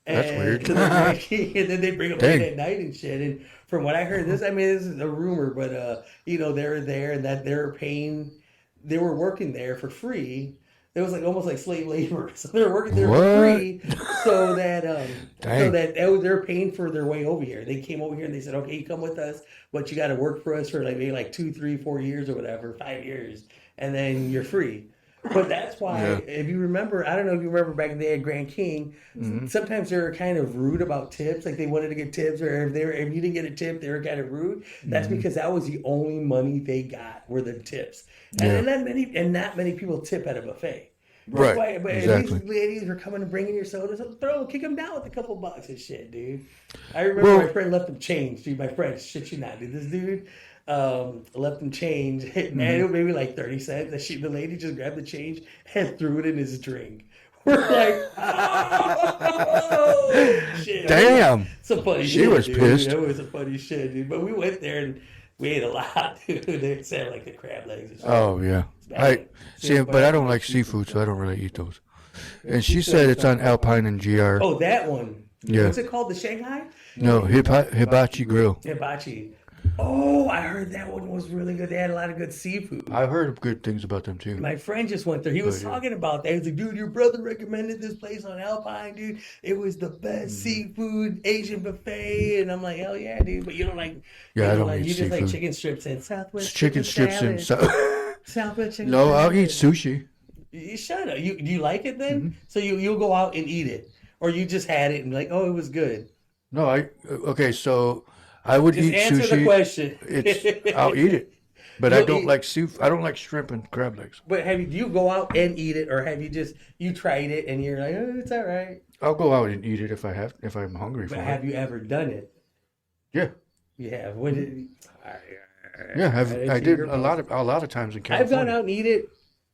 That's weird. To the and then they bring them Dang. in at night and shit. And from what I heard, this is a rumor, but you know, they're there and that they were working there for free. It was like almost like slave labor. So they were working there for free, so that they're paying for their way over here. They came over here and they said, "Okay, you come with us, but you got to work for us for like maybe like 2, 3, 4 years or whatever, 5 years, and then you're free." But that's why, if you remember, I don't know if you remember back in the day at Grand King, sometimes they were kind of rude about tips. Like they wanted to get tips, or if you didn't get a tip, they were kind of rude. That's because that was the only money they got were the tips, and not many people tip at a buffet. Right. But Exactly. these ladies were coming and bringing your sodas. Kick them down with a couple bucks and shit, dude. I remember my friend left them change, dude. My friend, shit you not, dude. This dude left them change, and it was maybe like 30 cents. The lady just grabbed the change and threw it in his drink. We're like, oh, shit. Damn. Some funny She shit, was dude. pissed. That was some funny shit, dude. But we went there and we ate a lot, dude. They said like the crab legs and shit. Oh yeah. I see, but I don't like seafood, so I don't really eat those. And she said it's on Alpine and GR. Oh, that one. Yeah. What's it called? The Shanghai? No, Hibachi Grill. Hibachi. Oh, I heard that one was really good. They had a lot of good seafood. I heard good things about them too. My friend just went there. He was talking about that. He was like, dude, your brother recommended this place on Alpine, dude. It was the best seafood Asian buffet. And I'm like, hell yeah, dude. But you don't like, Yeah, I don't like, eat you just like seafood. chicken strips and Southwest It's chicken strips and Southwest chicken No, I'll salad. eat sushi. You shut up. Do you like it then? So you'll go out and eat it, or you just had it and be like, oh, it was good. No, okay, so I would Just eat answer sushi. the question. I'll eat it, but I You'll don't eat- like seafood. I don't like shrimp and crab legs. But do you go out and eat it, or have you tried it and you're like, oh, it's all right? I'll go out and eat it if I'm hungry for But it. have you ever done it? Yeah, You have. What did? yeah. I did a lot of times in I've California. gone out and eat it.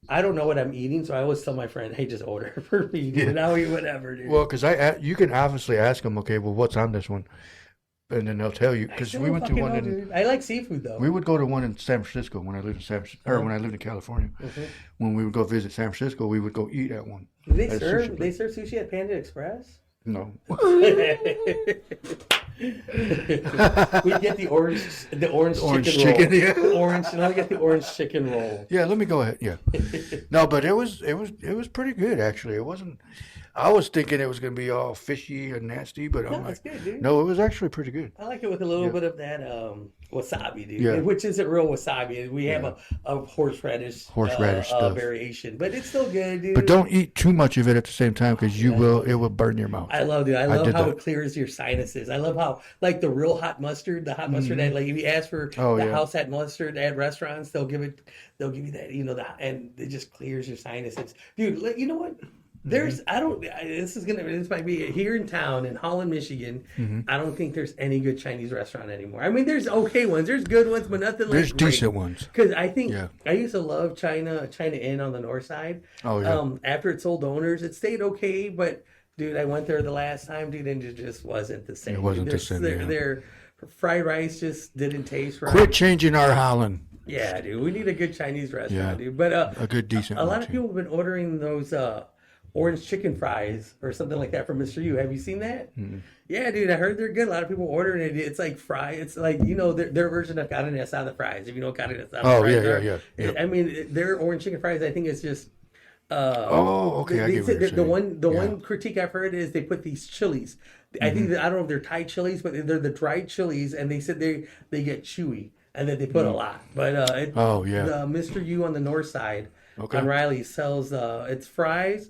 I don't know what I'm eating, so I always tell my friend, "Hey, just order for me, dude. I'll eat whatever, dude." Well, because you can obviously ask them, okay, well, what's on this one, and then they'll tell you. Because we went to one in. Dude. I like seafood though. We would go to one in San Francisco when I lived in when I lived in California. When we would go visit San Francisco, we would go eat at one. Do they at a serve sushi they place. serve sushi at Panda Express? No. We get the orange chicken, chicken roll. yeah. The orange, and I get the orange chicken roll. Yeah, let me go ahead. Yeah. No, but it was pretty good actually. It wasn't. I was thinking it was going to be all fishy and nasty, but I'm No, like, it's good, dude. no, it was actually pretty good. I like it with a little bit of that wasabi, dude. Yeah. Which isn't real wasabi. We have a horseradish Stuff. variation, but it's still good, dude. But don't eat too much of it at the same time because it will burn your mouth. I love did how that. it clears your sinuses. I love how like the real hot mustard, that like if you ask for house hat mustard at restaurants, they'll give you that, and it just clears your sinuses. Dude, you know what? This might be here in town in Holland, Michigan. I don't think there's any good Chinese restaurant anymore. I mean, there's okay ones, there's good ones, but nothing like There's decent ones. Because I think I used to love China Inn on the north side. Oh yeah. After it sold owners, it stayed okay, but dude, I went there the last time, dude, and it just wasn't the same. It wasn't the same, yeah. Their fried rice just didn't taste right. Quit changing our Holland. Yeah, dude, we need a good Chinese restaurant, Yeah. dude. But A good decent a lot one, of too. people have been ordering those orange chicken fries or something like that from Mr. U. Have you seen that? Yeah, dude, I heard they're good. A lot of people ordering it. It's like it's like, their version of carne asada fries. If you know carne asada fries are. yeah. I mean, their orange chicken fries, I think it's just Okay, I get what you're saying. One critique I've heard is they put these chilies. I think I don't know if they're Thai chilies, but they're the dried chilies, and they said they get chewy, and that they put a lot. But the Mr. U on the north side on Riley sells its fries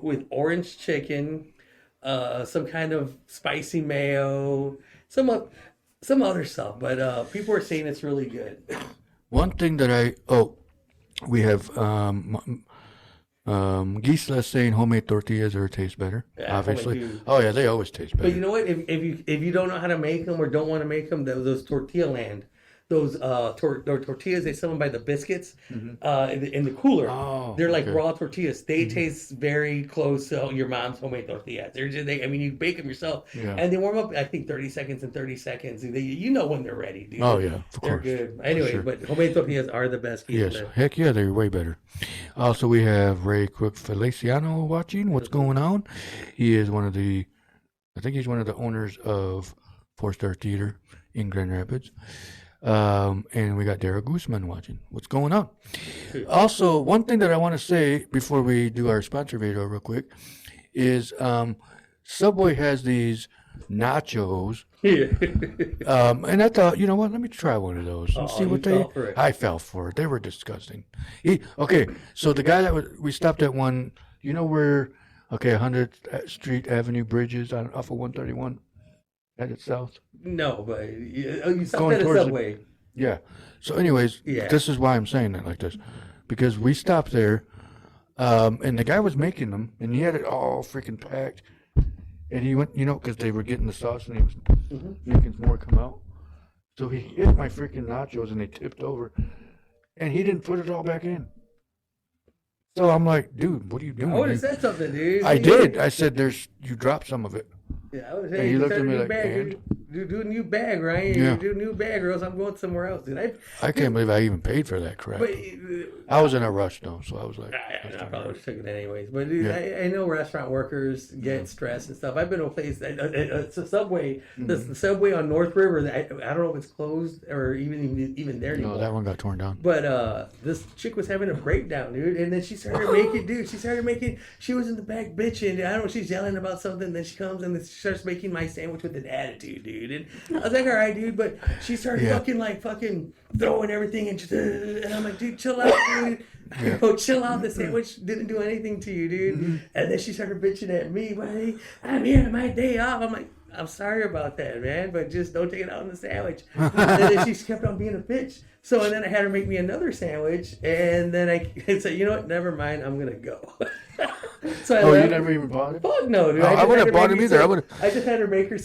with orange chicken, some kind of spicy mayo, some other stuff. But people are saying it's really good. One thing that we have Gisela saying homemade tortillas taste better. Yeah, obviously. homemade do. Oh yeah, they always taste better. But you know what? If you don't know how to make them or don't want to make them, those Tortilla Land, those tortillas, they sell them by the biscuits in the cooler. Oh, they're like okay. raw tortillas. They taste very close to your mom's homemade tortillas. I mean, you bake them yourself, and they warm up. I think 30 seconds and 30 seconds. You know when they're ready, dude. Oh yeah, of They're course. good. Anyway, sure. but homemade tortillas are the best. Yes, Pizza. heck yeah, they're way better. Also, we have Ray Cook Feliciano watching. What's going on? He is I think he's one of the owners of 4-Star Theater in Grand Rapids. And we got Dara Guzman watching. What's going on? Also, one thing that I want to say before we do our sponsor video real quick is Subway has these nachos. And I thought, you know what? Let me try one of those and see what they. fell for it. I fell for it. They were disgusting. Okay, so the guy we stopped at one. You know where? Okay, 100th Street Avenue Bridges off of 131, headed south. No, but you stopped Going at a towards Subway. Yeah. So, anyways, Yeah. this is why I'm saying that like this, because we stopped there. And the guy was making them, and he had it all freaking packed. And he went, because they were getting the sauce, and he was making more come out. So he hit my freaking nachos, and they tipped over, and he didn't put it all back in. So I'm like, dude, what are you doing? I would have said something, dude. I did. I said, you dropped some of it. Yeah, I would And he looked at me like, do a new bag, Ryan. Yeah. Do a new bag, or else I'm going somewhere else, dude. I can't believe I even paid for that crap. But I was in a rush, though, so I was like... I probably would have taken it anyways. But dude, I know restaurant workers get stressed and stuff. I've been to a place, it's a Subway, the Subway on North River. I don't know if it's closed or even there anymore. No, that one got torn down. But this chick was having a breakdown, dude. And then she started making, she was in the back bitching. I don't know, she's yelling about something. Then she comes and she starts making my sandwich with an attitude, dude. And I was like, all right, dude. But she started fucking throwing everything and I'm like, dude, chill out, dude. Chill out. The sandwich didn't do anything to you, dude. And then she started bitching at me, buddy. I'm here on my day off. I'm like, I'm sorry about that, man, but just don't take it out on the sandwich. And then she kept on being a bitch. So, and then I had her make me another sandwich, and then I said, you know what, never mind, I'm going to go. So you never even bought it? Fuck no, dude. I wouldn't have bought him either. I just had her make her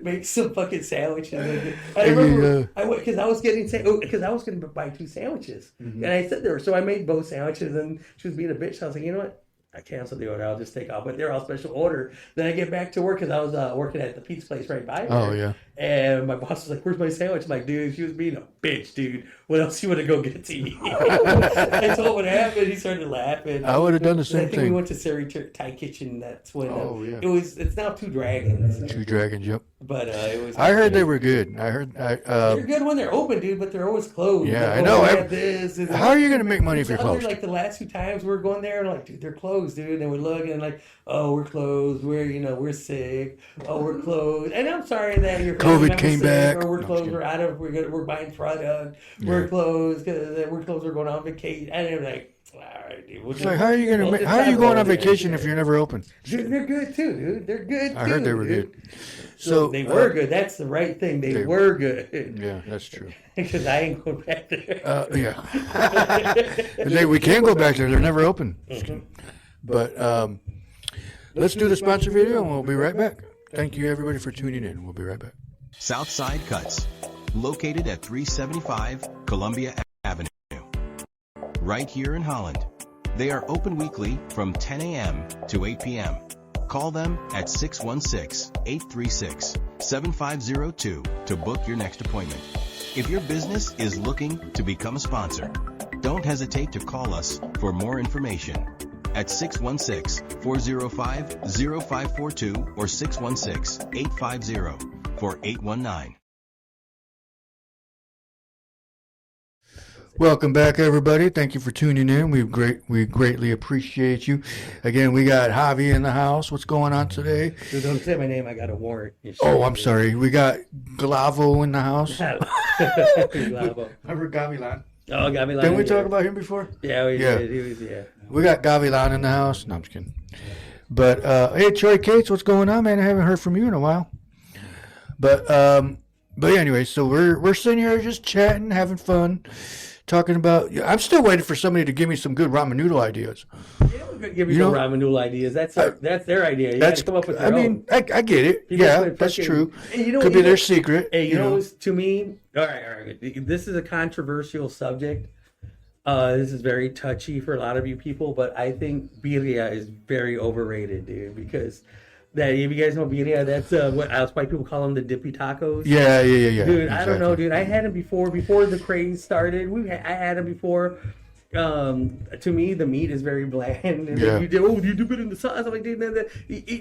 make some fucking sandwiches. I remember, because I was going to buy 2 sandwiches. And I said there, so I made both sandwiches, and she was being a bitch. So I was like, you know what? I canceled the order. I'll just take off. But they're all special order. Then I get back to work because I was working at the pizza place right by there. Oh, yeah. And my boss was like, where's my sandwich? I'm like, dude, she was being a bitch, dude. What else you want to go get to eat? I told him what happened. He started laughing. I would have done the same I think thing. we went to Sari Thai Kitchen. That's when yeah. it's now Two Dragons. Two Dragons, yep. But it was. I heard they were good. They're good when they're open, dude, but they're always closed. Yeah, like, I know. How are you going to make money if you're closed? Like the last 2 times we were going there, like, dude, they're closed, dude. And we look and like, oh, we're closed. We're sick. Oh, we're closed. And I'm sorry that your COVID came back. Or we're closed. We're buying product. Yeah. We're closed because we're closed. We're going on vacation. And I'm like, all right, dude. It's like, how are you going on vacation if you're never open? Dude, they're good too, dude. They're good. I heard they were good. So they were good. That's the right thing. They were good. Yeah, that's true. Because I ain't going back there. Yeah. We can go back there. They're never open. But let's do the sponsor video and we'll be right back. Thank you, everybody, for tuning in. We'll be right back. Southside Cuts, located at 375 Columbia Avenue, right here in Holland. They are open weekly from 10 a.m. to 8 p.m. Call them at 616-836-7502 to book your next appointment. If your business is looking to become a sponsor, don't hesitate to call us for more information at 616-405-0542 or 616-850-4819. Welcome back, everybody. Thank you for tuning in. We greatly appreciate you. Again, we got Javi in the house. What's going on today? Dude, don't say my name. I got a warrant. Oh, I'm sorry. We got Glavo in the house. Glavo. Remember Gavilan? Oh, Gavilan. Didn't we talk about him before? Yeah, we did. He was, We got Gavilan in the house. No, I'm just kidding. But, hey, Troy Cates, what's going on, man? I haven't heard from you in a while. But anyway, so we're sitting here just chatting, having fun. Talking about, I'm still waiting for somebody to give me some good ramen noodle ideas. Yeah, we're gonna give you some ramen noodle ideas. That's their idea. You gotta come up with their own. I get it. People that's true. And could be their secret. Hey, you know, to me, all right. This is a controversial subject. This is very touchy for a lot of you people, but I think birria is very overrated, dude, because if you guys know birria, that's what white people call them, the dippy tacos. Yeah. Dude, exactly. I don't know, dude. I had them before the craze started. I had them before. To me, the meat is very bland. And you dip it in the sauce. I'm like, dude,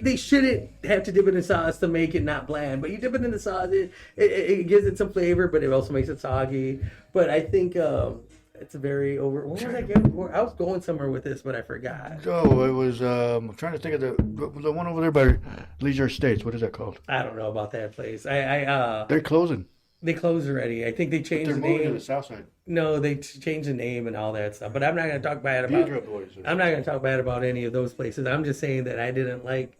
they shouldn't have to dip it in sauce to make it not bland. But you dip it in the sauce, it gives it some flavor, but it also makes it soggy. But I think it's a very over. Where was I going? I was going somewhere with this, but I forgot. Oh, it was. I'm trying to think of the one over there by Leisure Estates. What is that called? I don't know about that place. They're closing. They closed already. I think they changed the name. They're moving to the south side. No, they changed the name and all that stuff. But I'm not going to talk bad about. I'm not going to talk bad about any of those places. I'm just saying that I didn't like.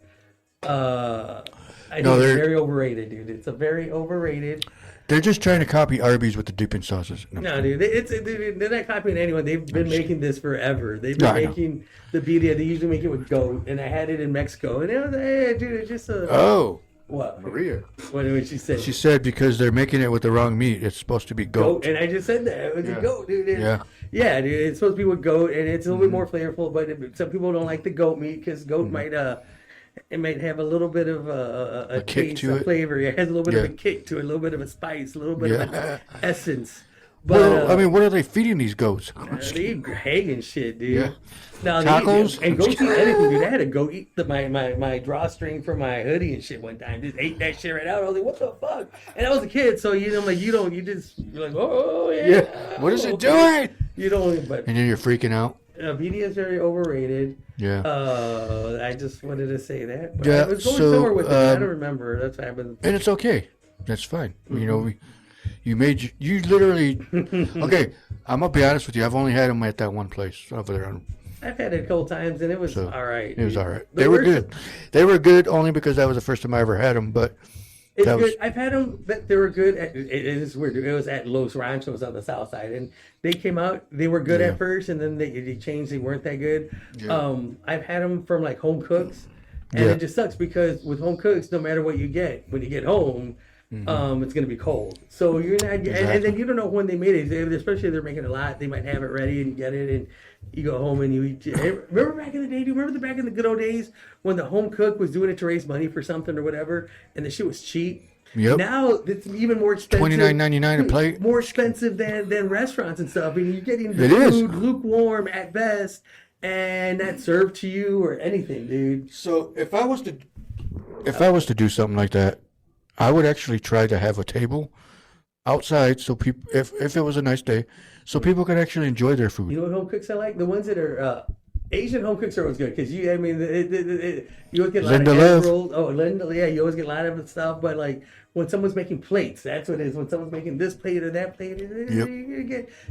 I know it's very overrated, dude. It's a very overrated. They're just trying to copy Arby's with the dipping sauces. No, dude, they're not copying anyone. They've been making this forever. They've been making the birria. They usually make it with goat, and I had it in Mexico, and it was, hey, dude, it's just a. Oh. What? Maria. What did she say? She said because they're making it with the wrong meat, it's supposed to be goat. And I just said that. It was a goat, dude. Yeah, dude, it's supposed to be with goat, and it's a little bit more flavorful, but some people don't like the goat meat because goat might it might have a little bit of a kick taste, to a it. flavor. It has a little bit of a kick to it, a little bit of a spice, a little bit of an essence. But well, I mean, what are they feeding these goats? they eat egg and shit, dude. Yeah. No, Tacos? And goats eat anything, dude. I had to go eat my drawstring from my hoodie and shit one time. Just ate that shit right out. I was like, what the fuck? And I was a kid, so you're like, you're like, oh yeah. What is it doing? You don't, but. And then you're freaking out. BD is very overrated. Yeah. I just wanted to say that. But Yeah, I was going so, somewhere with it. I don't remember. That's what happened. And it's okay. That's fine. You know, you literally. Okay, I'm gonna be honest with you. I've only had them at that one place over there. I've had it a couple times, and it was all right. It was all right. They were good. They were good only because that was the first time I ever had them. But it's good. I've had them, but they were good. It is weird. It was at Los Ranchos on the south side, and they came out. They were good at first, and then they changed. They weren't that good. Yeah. I've had them from like home cooks, and it just sucks because with home cooks, no matter what you get, when you get home. It's going to be cold, so you're not, and then you don't know when they made it. Especially if they're making a lot, they might have it ready, and you get it, and you go home and you eat. Remember back in the day? Do you remember back in the good old days when the home cook was doing it to raise money for something or whatever, and the shit was cheap? Yep. Now it's even more expensive. $29.99 a plate. More expensive than restaurants and stuff. I mean, you're getting the food lukewarm at best, and not served to you or anything, dude. So if I was to do something like that, I would actually try to have a table outside so people, if it was a nice day, so people could actually enjoy their food. You know what home cooks I like? The ones that are Asian home cooks are always good because you always get a lot Linda of egg Love. rolls. Oh, Linda, yeah, you always get a lot of stuff. But like when someone's making plates, that's what it is. When someone's making this plate or that plate,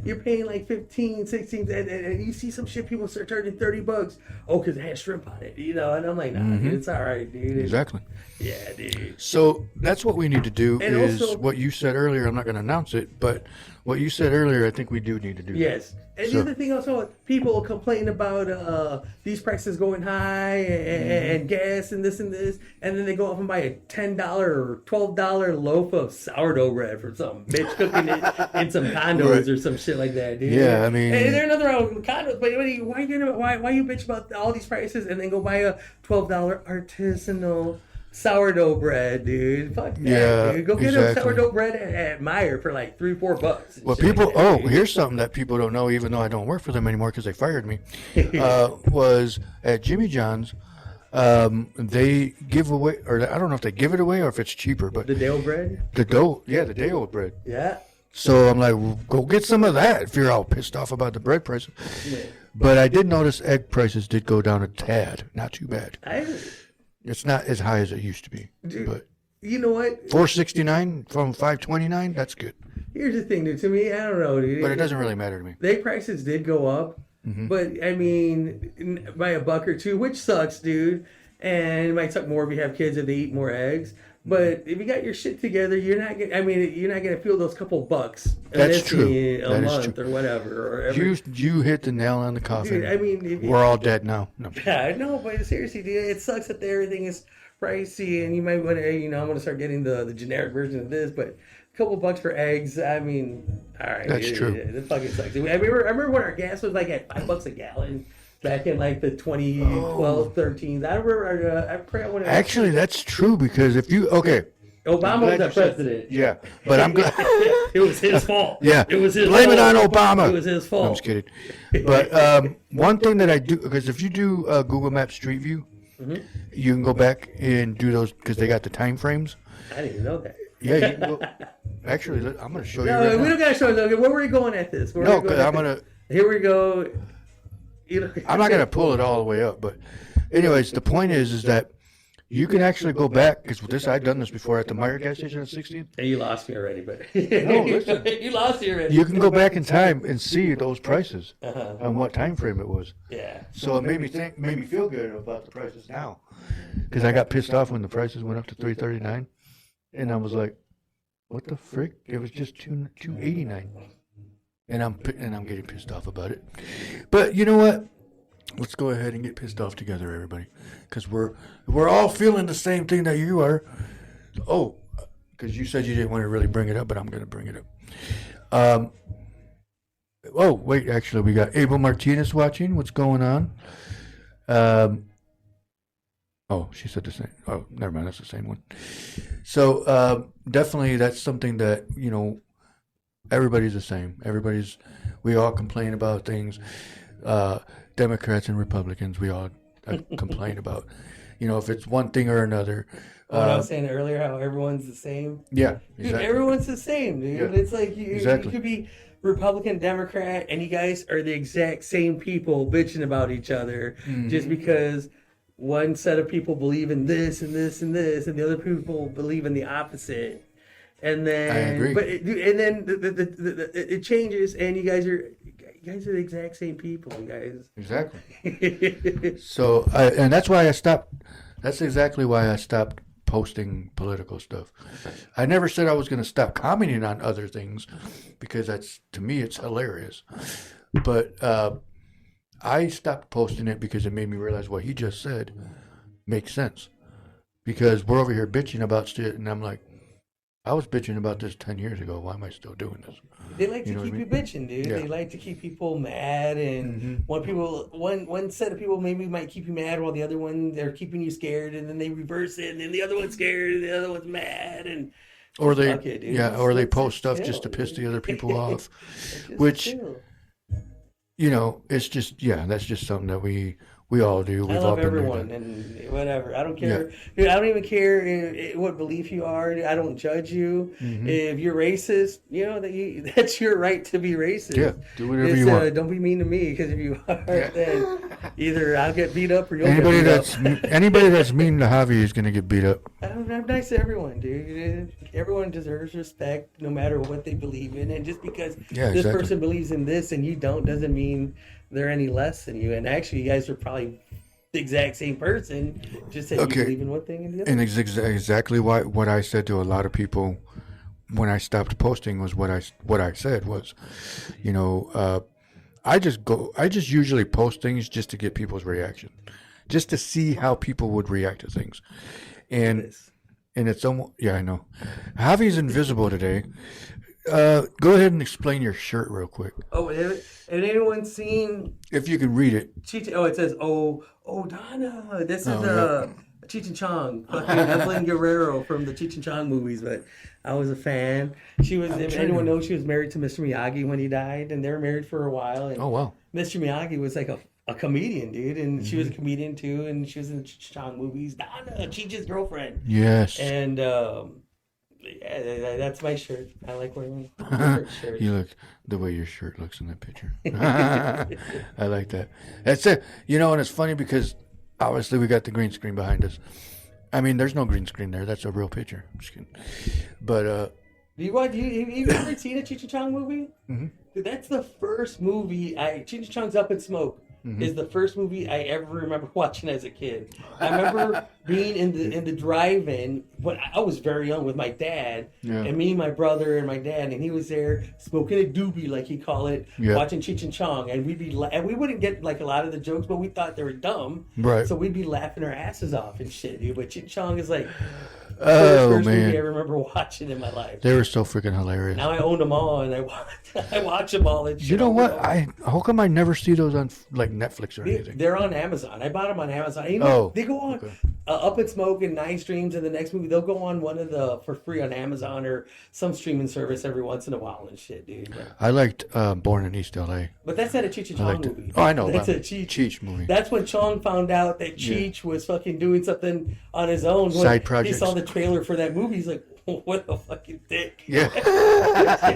you're paying like 15, 16, and you see some shit people start charging $30. Oh, because it has shrimp on it, you know. And I'm like, nah, dude, it's all right, dude. Exactly. Yeah, dude. So that's what we need to do. And is also, what you said earlier. I'm not going to announce it, but what you said earlier, I think we do need to do. Yes. And the other thing also, people complain about these prices going high and gas and this, and then they go off and buy a $10 or $12 loaf of sourdough bread for some bitch cooking it in some condos or some shit like that, dude. Yeah, I mean, and there's nothing wrong with condos, but why you bitch about all these prices and then go buy a $12 artisanal sourdough bread, dude? Fuck that, yeah, dude. Go get a sourdough bread at Meijer for like $3-4. Well, people. Here's something that people don't know, even though I don't work for them anymore because they fired me. Was at Jimmy John's. They give away, or I don't know if they give it away or if it's cheaper, but the day-old bread. The day-old bread. Yeah. So I'm like, well, go get some of that if you're all pissed off about the bread prices. Yeah. But I did notice egg prices did go down a tad, not too bad. It's not as high as it used to be, dude, but you know what? $4.69 from $5.29. That's good. Here's the thing, dude. To me, I don't know, dude. But it doesn't really matter to me. The egg prices did go up, but I mean, by a buck or two, which sucks, dude. And it might suck more if you have kids if they eat more eggs. But if you got your shit together, you're not gonna feel those couple bucks. That's true. A month or whatever. Or you hit the nail on the coffin. Dude, I mean, we're all dead now. No. Yeah, no, but seriously, dude, it sucks that everything is pricey, and you might want to, I'm gonna start getting the generic version of this, but a couple bucks for eggs. I mean, all right, that's true. It fucking sucks. I remember when our gas was like at $5 a gallon. Back in like the 2012, 13. I remember. Actually, that's true because if you Obama was the president. Yeah, but I'm glad it was his fault. Yeah, it was his. Blame fault. it on Obama. It was his fault. No, I'm just kidding. But one thing that I do, because if you do Google Maps Street View, you can go back and do those because they got the time frames. I didn't even know that. Yeah, you can go. Actually, I'm going to show you. No, right we now. don't got to show you. Where were we going at this? No, because I'm going to. Here we go. I'm not going to pull it all the way up, but anyways, the point is that You can actually go back, because I've done this before at the Meyer gas station at 16. Hey, you lost me already, but No, listen. you lost me already. You can go back in time and see those prices on what time frame it was. Yeah. So it made me feel good about the prices now, because I got pissed off when the prices went up to $339, and I was like, "What the frick? It was just $289," and I'm getting pissed off about it. But you know what? Let's go ahead and get pissed off together, everybody, because we're all feeling the same thing that you are. Oh, because you said you didn't want to really bring it up, but I'm going to bring it up. Oh, wait, actually, we got Abel Martinez watching. What's going on? Oh, she said the same. Oh, never mind. That's the same one. So definitely that's something that, everybody's the same. We all complain about things. Democrats and Republicans, we all complain about, if it's one thing or another. What I was saying earlier, how everyone's the same. Yeah, dude, everyone's the same, dude. Yeah. It's like you could be Republican, Democrat, and you guys are the exact same people bitching about each other just because one set of people believe in this and this and this, and the other people believe in the opposite. And then, I agree. But it changes, and you guys are the exact same people, you guys. Exactly. So, and that's why I stopped. That's exactly why I stopped posting political stuff. I never said I was going to stop commenting on other things, because to me, it's hilarious. But I stopped posting it because it made me realize what he just said makes sense. Because we're over here bitching about shit, and I'm like, I was bitching about this 10 years ago. Why am I still doing this? They like to keep you bitching, dude. Yeah. They like to keep people mad, and one set of people maybe might keep you mad, while the other one, they're keeping you scared, and then they reverse it, and then the other one's scared, and the other one's mad, and or they post stuff just to piss the other people off, which it's just that's just something that we all do. We've I love all been everyone, and whatever. I don't care. Dude, I don't even care what belief you are. I don't judge you. If you're racist, that's your right to be racist. Yeah, do whatever you want. Don't be mean to me, because if you are, then either I'll get beat up or you'll anybody get beat up. Anybody that's mean to Javi is gonna get beat up. I'm nice to everyone, dude. Everyone deserves respect, no matter what they believe in. And just because this person believes in this and you don't, doesn't mean they're any less than you. And actually, you guys are probably the exact same person, just that you believe in one thing and the other. And exactly what I said to a lot of people when I stopped posting was what I said was, I just usually post things just to get people's reaction, just to see how people would react to things. And it's almost, I know. Javi's invisible today. Go ahead and explain your shirt real quick. Oh, have anyone seen? If you can read it. It says, "Oh, Donna." This is Cheech and Chong, fucking Evelyn Guerrero from the Cheech and Chong movies. But I was a fan. She was. If anyone knows, she was married to Mr. Miyagi when he died, and they were married for a while. And oh wow. Mr. Miyagi was like a comedian, dude, and she was a comedian too, and she was in the Cheech and Chong movies. Donna, Cheech's girlfriend. Yes. And that's my shirt. I like wearing shirts. You look the way your shirt looks in that picture. I like that. That's it. And it's funny because obviously we got the green screen behind us. I mean, there's no green screen there. That's a real picture. I'm just kidding. But have you ever seen a Cheech and Chong movie? Mm-hmm. Dude, that's the first movie. Cheech and Chong's Up in Smoke is the first movie I ever remember watching as a kid. I remember being in the drive-in when I was very young with my dad, and me, my brother, and my dad, and he was there smoking a doobie, like he called it, watching Cheech and Chong, and and we wouldn't get like a lot of the jokes, but we thought they were dumb, right? So we'd be laughing our asses off and shit, dude. But Cheech and Chong is like. First movie I remember watching in my life. They were so freaking hilarious. Now I own them all, and I watch them all. And shit. You know what? How come I never see those on like Netflix or anything? They're on Amazon. I bought them on Amazon. They go on Up in Smoke and 9 Streams, and the next movie they'll go on one of the for free on Amazon or some streaming service every once in a while and shit, dude. But, I liked Born in East LA. But that's not a Cheech and Chong movie. Oh, I know. That's a Cheech movie. That's when Chong found out that Cheech was fucking doing something on his own. Side projects. He saw the trailer for that movie. He's like, what a fucking dick. Yeah.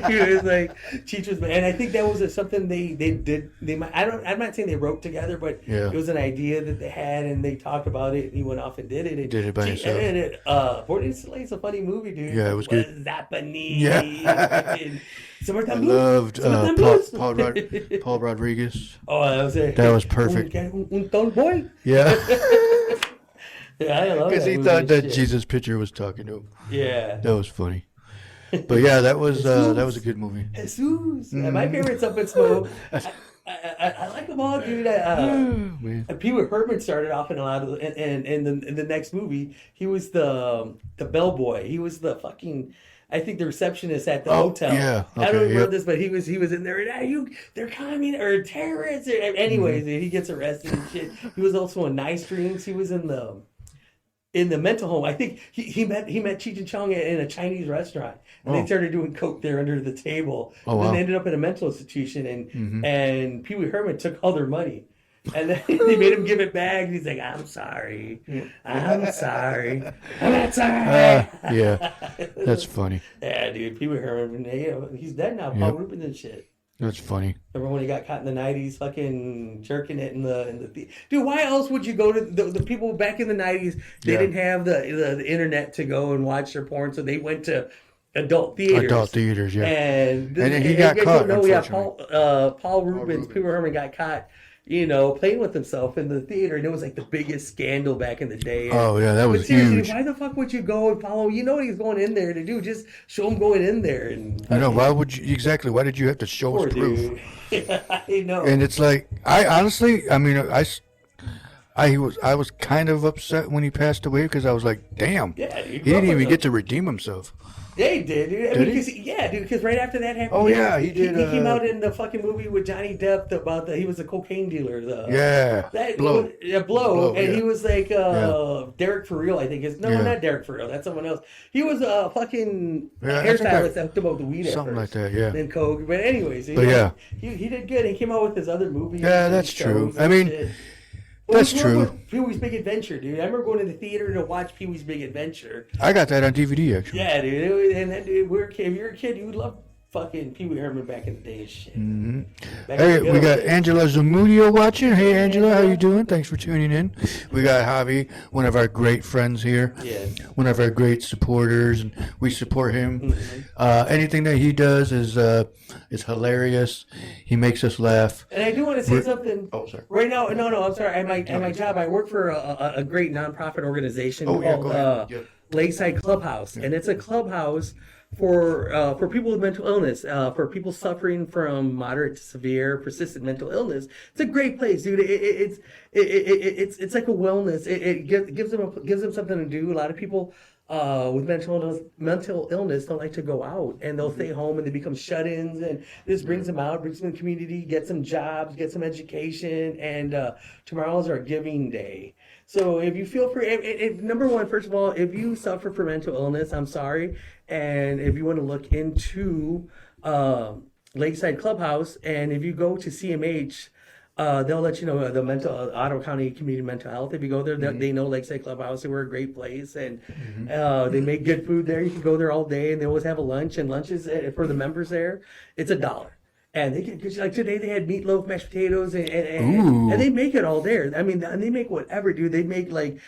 He was like, Cheech was, and I think that was something they did. I'm not saying they wrote together, but it was an idea that they had, and they talked about it, and he went off and did it. And did it by himself. And Born Slay's a funny movie, dude. Yeah, it was good. What's happening? Yeah. Summertime I Blues. loved Paul Rodriguez. Oh, that was it. That was perfect. Un tall boy. Yeah. Yeah, I love Because that he movie thought that shit. Jesus picture was talking to him. Yeah. That was funny. But yeah, that was a good movie. Jesus. My favorite's Up in Smoke. I like them all, dude. Pee Wee Herman started off in a lot of, and in the next movie, he was the bellboy. He was the fucking, I think, the receptionist at the hotel. Yeah, okay, I don't remember this, but he was in there. And, they're coming or terrorists. Anyways, he gets arrested and shit. He was also in Nice Dreams. He was in the mental home. I think he met Cheech and Chong in a Chinese restaurant, and they started doing coke there under the table. Oh, wow. And they ended up in a mental institution, and Pee Wee Herman took all their money, and then they made him give it back. And he's like, "I'm sorry, I'm sorry, I'm not sorry." Yeah, that's funny. Yeah, dude, Pee Wee Herman, he's dead now. Paul Rubens and shit. That's funny. Remember when he got caught in the 90s fucking jerking it in the dude, why else would you go to the people back in the 90s? They didn't have the internet to go and watch their porn, so they went to adult theaters. Yeah. And he got caught, Paul Rubens, Pee Wee Herman got caught, playing with himself in the theater, and it was like the biggest scandal back in the day. Oh yeah, that was huge. Why the fuck would you go and follow? You know what he's going in there to do? Just show him going in there. And I know. Why would you exactly? Why did you have to show us proof? I know. And it's like, I honestly, I mean, I was kind of upset when he passed away because I was like, damn, Yeah, he didn't even get to redeem himself. They did, dude. Because right after that happened. Oh yeah, he did. He came out in the fucking movie with Johnny Depp about he was a cocaine dealer. Blow. And he was like Derek for real, I think. Not Derek for real. That's someone else. He was a fucking hairstylist that hooked him up with the weed. Something like that, yeah. Then coke, but anyways, he did good. He came out with his other movies. Yeah, that's true. I mean. That's true. Pee Wee's Big Adventure, dude. I remember going to the theater to watch Pee Wee's Big Adventure. I got that on DVD, actually. Yeah, dude. If you're a kid, you would love fucking Pee Wee Herman back in the day. Shit. Mm-hmm. Hey, we got Angela Zamudio watching. Hey, Angela, how you doing? Thanks for tuning in. We got Javi, one of our great friends here. Yeah. One of our great supporters, and we support him. Mm-hmm. Anything that he does is hilarious. He makes us laugh. And I do want to say something. Oh, sorry. Right now, no, I'm sorry. At my job, I work for a great nonprofit organization called Lakeside Clubhouse, and it's a clubhouse for people with mental illness, for people suffering from moderate to severe, persistent mental illness. It's a great place, dude. It's like a wellness. It gives them something to do. A lot of people with mental illness don't like to go out, and they'll stay home and they become shut-ins, and this brings them out, brings them in the community, get some jobs, get some education, and tomorrow's our giving day. So if you feel number one, first of all, if you suffer from mental illness, I'm sorry, and if you want to look into Lakeside Clubhouse, and if you go to CMH, they'll let you know the Ottawa County Community Mental Health. If you go there, they know Lakeside Clubhouse. We're a great place, and they make good food there. You can go there all day, and they always have a lunch. And lunches for the members there, it's $1. And they get, like today, they had meatloaf, mashed potatoes, and they make it all there. I mean, and they make whatever, dude. They make like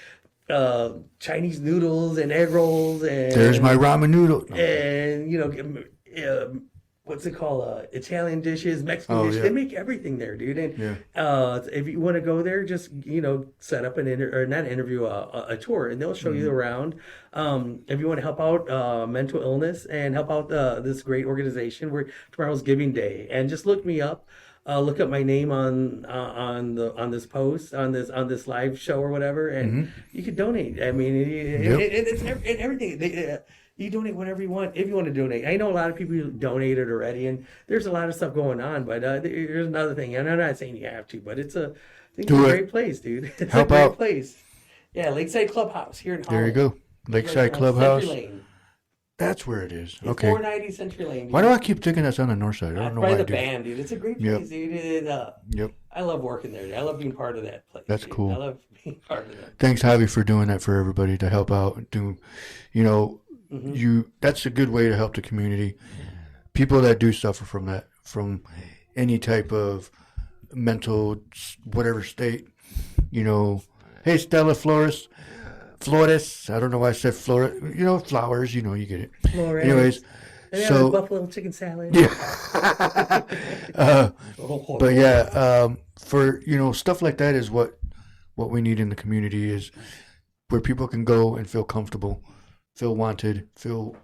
Chinese noodles and egg rolls, and there's my ramen noodle, and what's it called? Italian dishes, Mexican dishes. Yeah. They make everything there, dude. And if you want to go there, just set up a tour, and they'll show you around. If you want to help out mental illness and help out this great organization, where tomorrow's Giving Day, and just look me up. Look up my name on this post on this live show or whatever, and you can donate. I mean, it's everything. You donate whatever you want if you want to donate. I know a lot of people donated already, and there's a lot of stuff going on. But there's another thing, and I'm not saying you have to, but it's a great place, dude. It's a great place. Yeah, Lakeside Clubhouse here in Holland. There you go, Lakeside Clubhouse. Century Lane. That's where it is. It's okay. 490 Century Lane. Dude. Why do I keep thinking that's on the north side? I don't know why. By the band, dude. It's a great place, dude. Yep. I love working there. I love being part of that place. That's cool. I love being part of that. Thanks, Javi, for doing that for everybody to help out. that's a good way to help the community. People that do suffer from that, from any type of mental, whatever state, hey, Stella Flores, I don't know why I said Flores, flowers, you get it. Flores. Anyways, and they so have buffalo chicken salad. Yeah. But yeah, for, stuff like that is what we need in the community, is where people can go and feel comfortable, feel wanted, feel,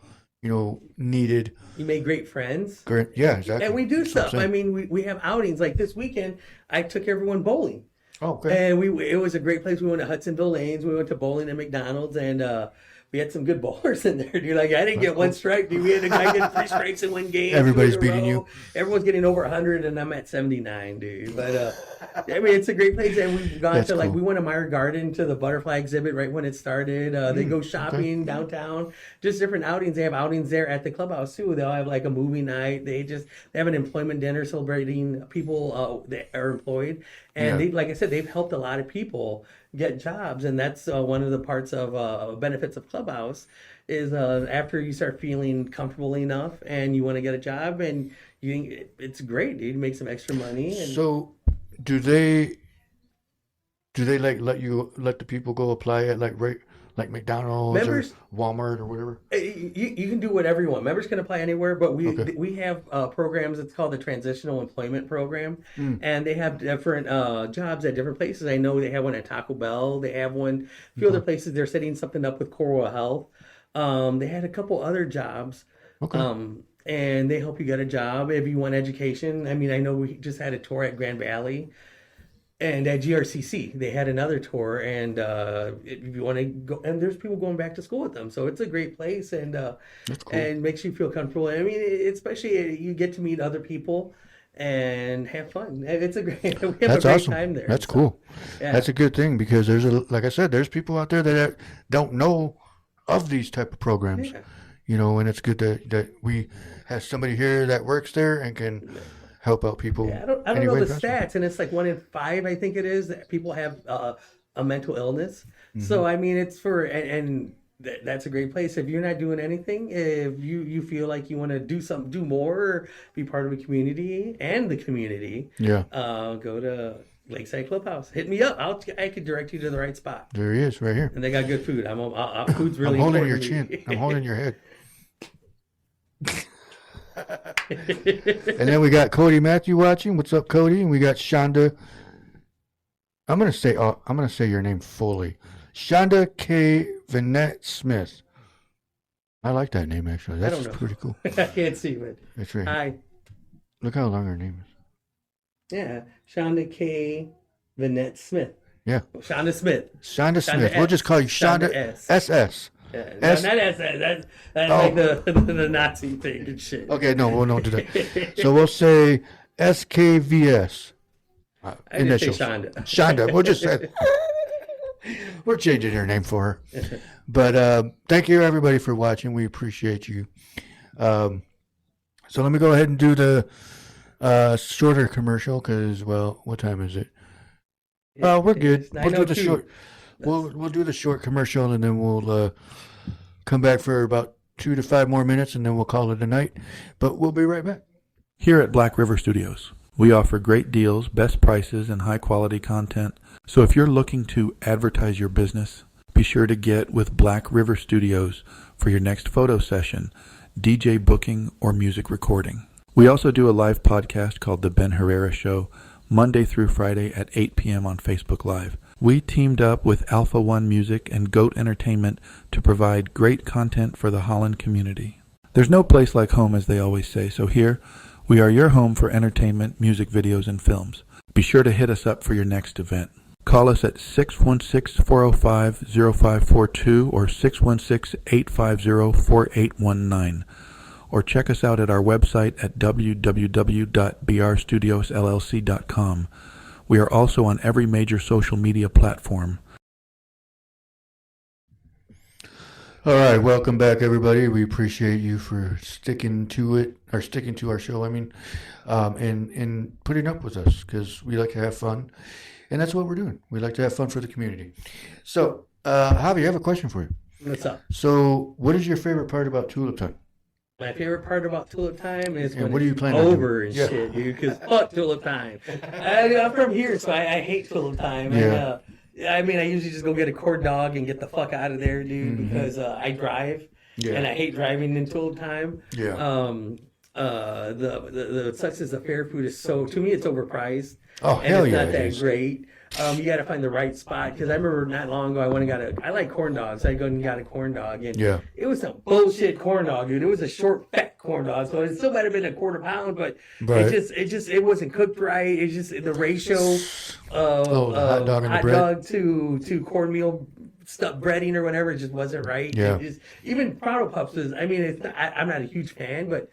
needed. You made great friends. Great. Yeah, exactly. And we do That's what I'm stuff. I saying. mean, we have outings. Like this weekend, I took everyone bowling. Oh, okay. And it was a great place. We went to Hudsonville Lanes. We went to bowling at McDonald's, and we had some good bowlers in there, dude. Like, I didn't get one strike, dude. We had a guy get 3 strikes in one game. Everybody's beating you. Everyone's getting over 100, and I'm at 79, dude. But I mean, it's a great place, and we've gone to we went to Meyer Garden to the butterfly exhibit right when it started. They go shopping downtown, just different outings. They have outings there at the clubhouse too. They'll have like a movie night. They have an employment dinner celebrating people that are employed, and they, like I said, they've helped a lot of people get jobs, and that's one of the parts of benefits of Clubhouse is after you start feeling comfortable enough and you want to get a job, and you think it's great, dude. You make some extra money. And So, do they like let the people go apply at like McDonald's Members, or Walmart or whatever? you can do whatever you want. Members can apply anywhere, but we have programs. It's called the Transitional Employment Program, and they have different jobs at different places. I know they have one at Taco Bell. They have one a few other places. They're setting something up with Coral Health. They had a couple other jobs. Okay. And they help you get a job if you want education. I mean, I know we just had a tour at Grand Valley. And at GRCC, they had another tour, and if you want to go, and there's people going back to school with them, so it's a great place, and That's cool. and makes you feel comfortable. I mean, especially you get to meet other people and have fun. It's a great. We have That's a great awesome. time there. That's so, cool. yeah. That's a good thing, because like I said, there's people out there that don't know of these type of programs. Yeah. And it's good that we have somebody here that works there and can help out people. Yeah, I don't know the stats, and it's like 1 in 5, I think it is, that people have a mental illness. So I mean, it's for and that's a great place. If you're not doing anything, if you feel like you want to do more, or be part of a community and the community, go to Lakeside Clubhouse. Hit me up. I could direct you to the right spot. There he is, right here. And they got good food. Food's really I'm holding important your to me. chin. I'm holding your head. And then we got Cody Matthew watching. What's up, Cody? And we got Shonda. I'm gonna say your name fully. Shonda K. Vanette Smith. I like that name, actually. That's pretty cool. I can't see it. That's right. Hi. Look how long her name is. Yeah, Shonda K. Vanette Smith. Yeah. Shonda Smith. Shonda Smith. We'll just call you Shonda SS. Yeah, not SS. That's like the Nazi thing and shit. Okay, no, we won't do that. So we'll say SKVS. Initials. Say Shonda. Shonda. We'll just say. We're changing her name for her. But thank you, everybody, for watching. We appreciate you. So let me go ahead and do the shorter commercial because, well, what time is it? Oh, we're good. We'll do the short. We'll do the short commercial, and then we'll come back for about 2 to 5 more minutes, and then we'll call it a night. But we'll be right back. Here at Black River Studios, we offer great deals, best prices, and high-quality content. So if you're looking to advertise your business, be sure to get with Black River Studios for your next photo session, DJ booking, or music recording. We also do a live podcast called The Ben Herrera Show, Monday through Friday at 8 p.m. on Facebook Live. We teamed up with Alpha One Music and Goat Entertainment to provide great content for the Holland community. There's no place like home, as they always say, so here we are, your home for entertainment, music videos, and films. Be sure to hit us up for your next event. Call us at 616-405-0542 or 616-850-4819. Or check us out at our website at www.brstudiosllc.com. We are also on every major social media platform. All right, welcome back, everybody. We appreciate you for sticking to our show. And putting up with us, because we like to have fun, and that's what we're doing. We like to have fun for the community. So, Javi, I have a question for you. What's up? So, what is your favorite part about Tulip Time? My favorite part about Tulip Time is And when what are you it's planning on over doing? and shit, dude. Because fuck Tulip Time. I'm from here, so I hate Tulip Time. Yeah. And, I mean, I usually just go get a corn dog and get the fuck out of there, dude, because I drive, Yeah. and I hate driving in Tulip Time. Yeah. The sucks is the fair food is so, to me, it's overpriced. Oh, And hell it's yeah, not it that is. great. You got to find the right spot, because I remember not long ago I went and I like corn dogs. I go and got a corn dog, and Yeah. it was some bullshit corn dog, dude. It was a short, fat corn dog, so it still might have been a quarter pound, but Right. it wasn't cooked right. It's just the ratio of the hot dog and the bread. dog to cornmeal stuff breading or whatever, it just wasn't right. Yeah. It just, even Prado Pups was, I mean, I'm not a huge fan, but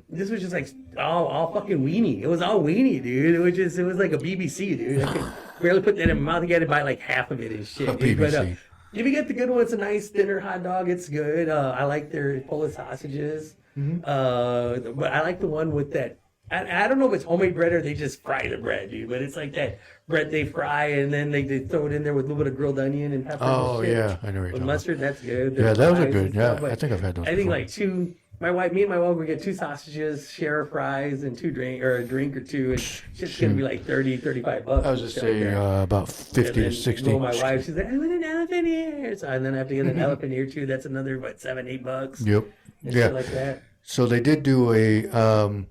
this was just like all fucking weenie. It was all weenie, dude. It was like a BBC, dude. I could barely put that in my mouth. I got to buy like half of it and shit. A Dude. But BBC. if you get the good one, it's a nice thinner hot dog. It's good. I like their Polish sausages. But I like the one with that. I don't know if it's homemade bread or they just fry the bread, dude. But it's like that bread they fry and then they throw it in there with a little bit of grilled onion and pepper. Oh, and shit. yeah. I know what you're With talking mustard, that's good. Yeah, There's those are fries good. and Yeah, stuff, but I think I've had those I think before. like me and my wife, we get 2 sausages, share of fries, and a drink or two, and shit's gonna be like $30-$35. I was just shit like saying that. about 50 And to then 60. go, my wife, she's like, I want an elephant ear. So, and then I have to get an elephant ear too. That's another, what, $7-8? Yep. And Yeah. shit like that. So they did do a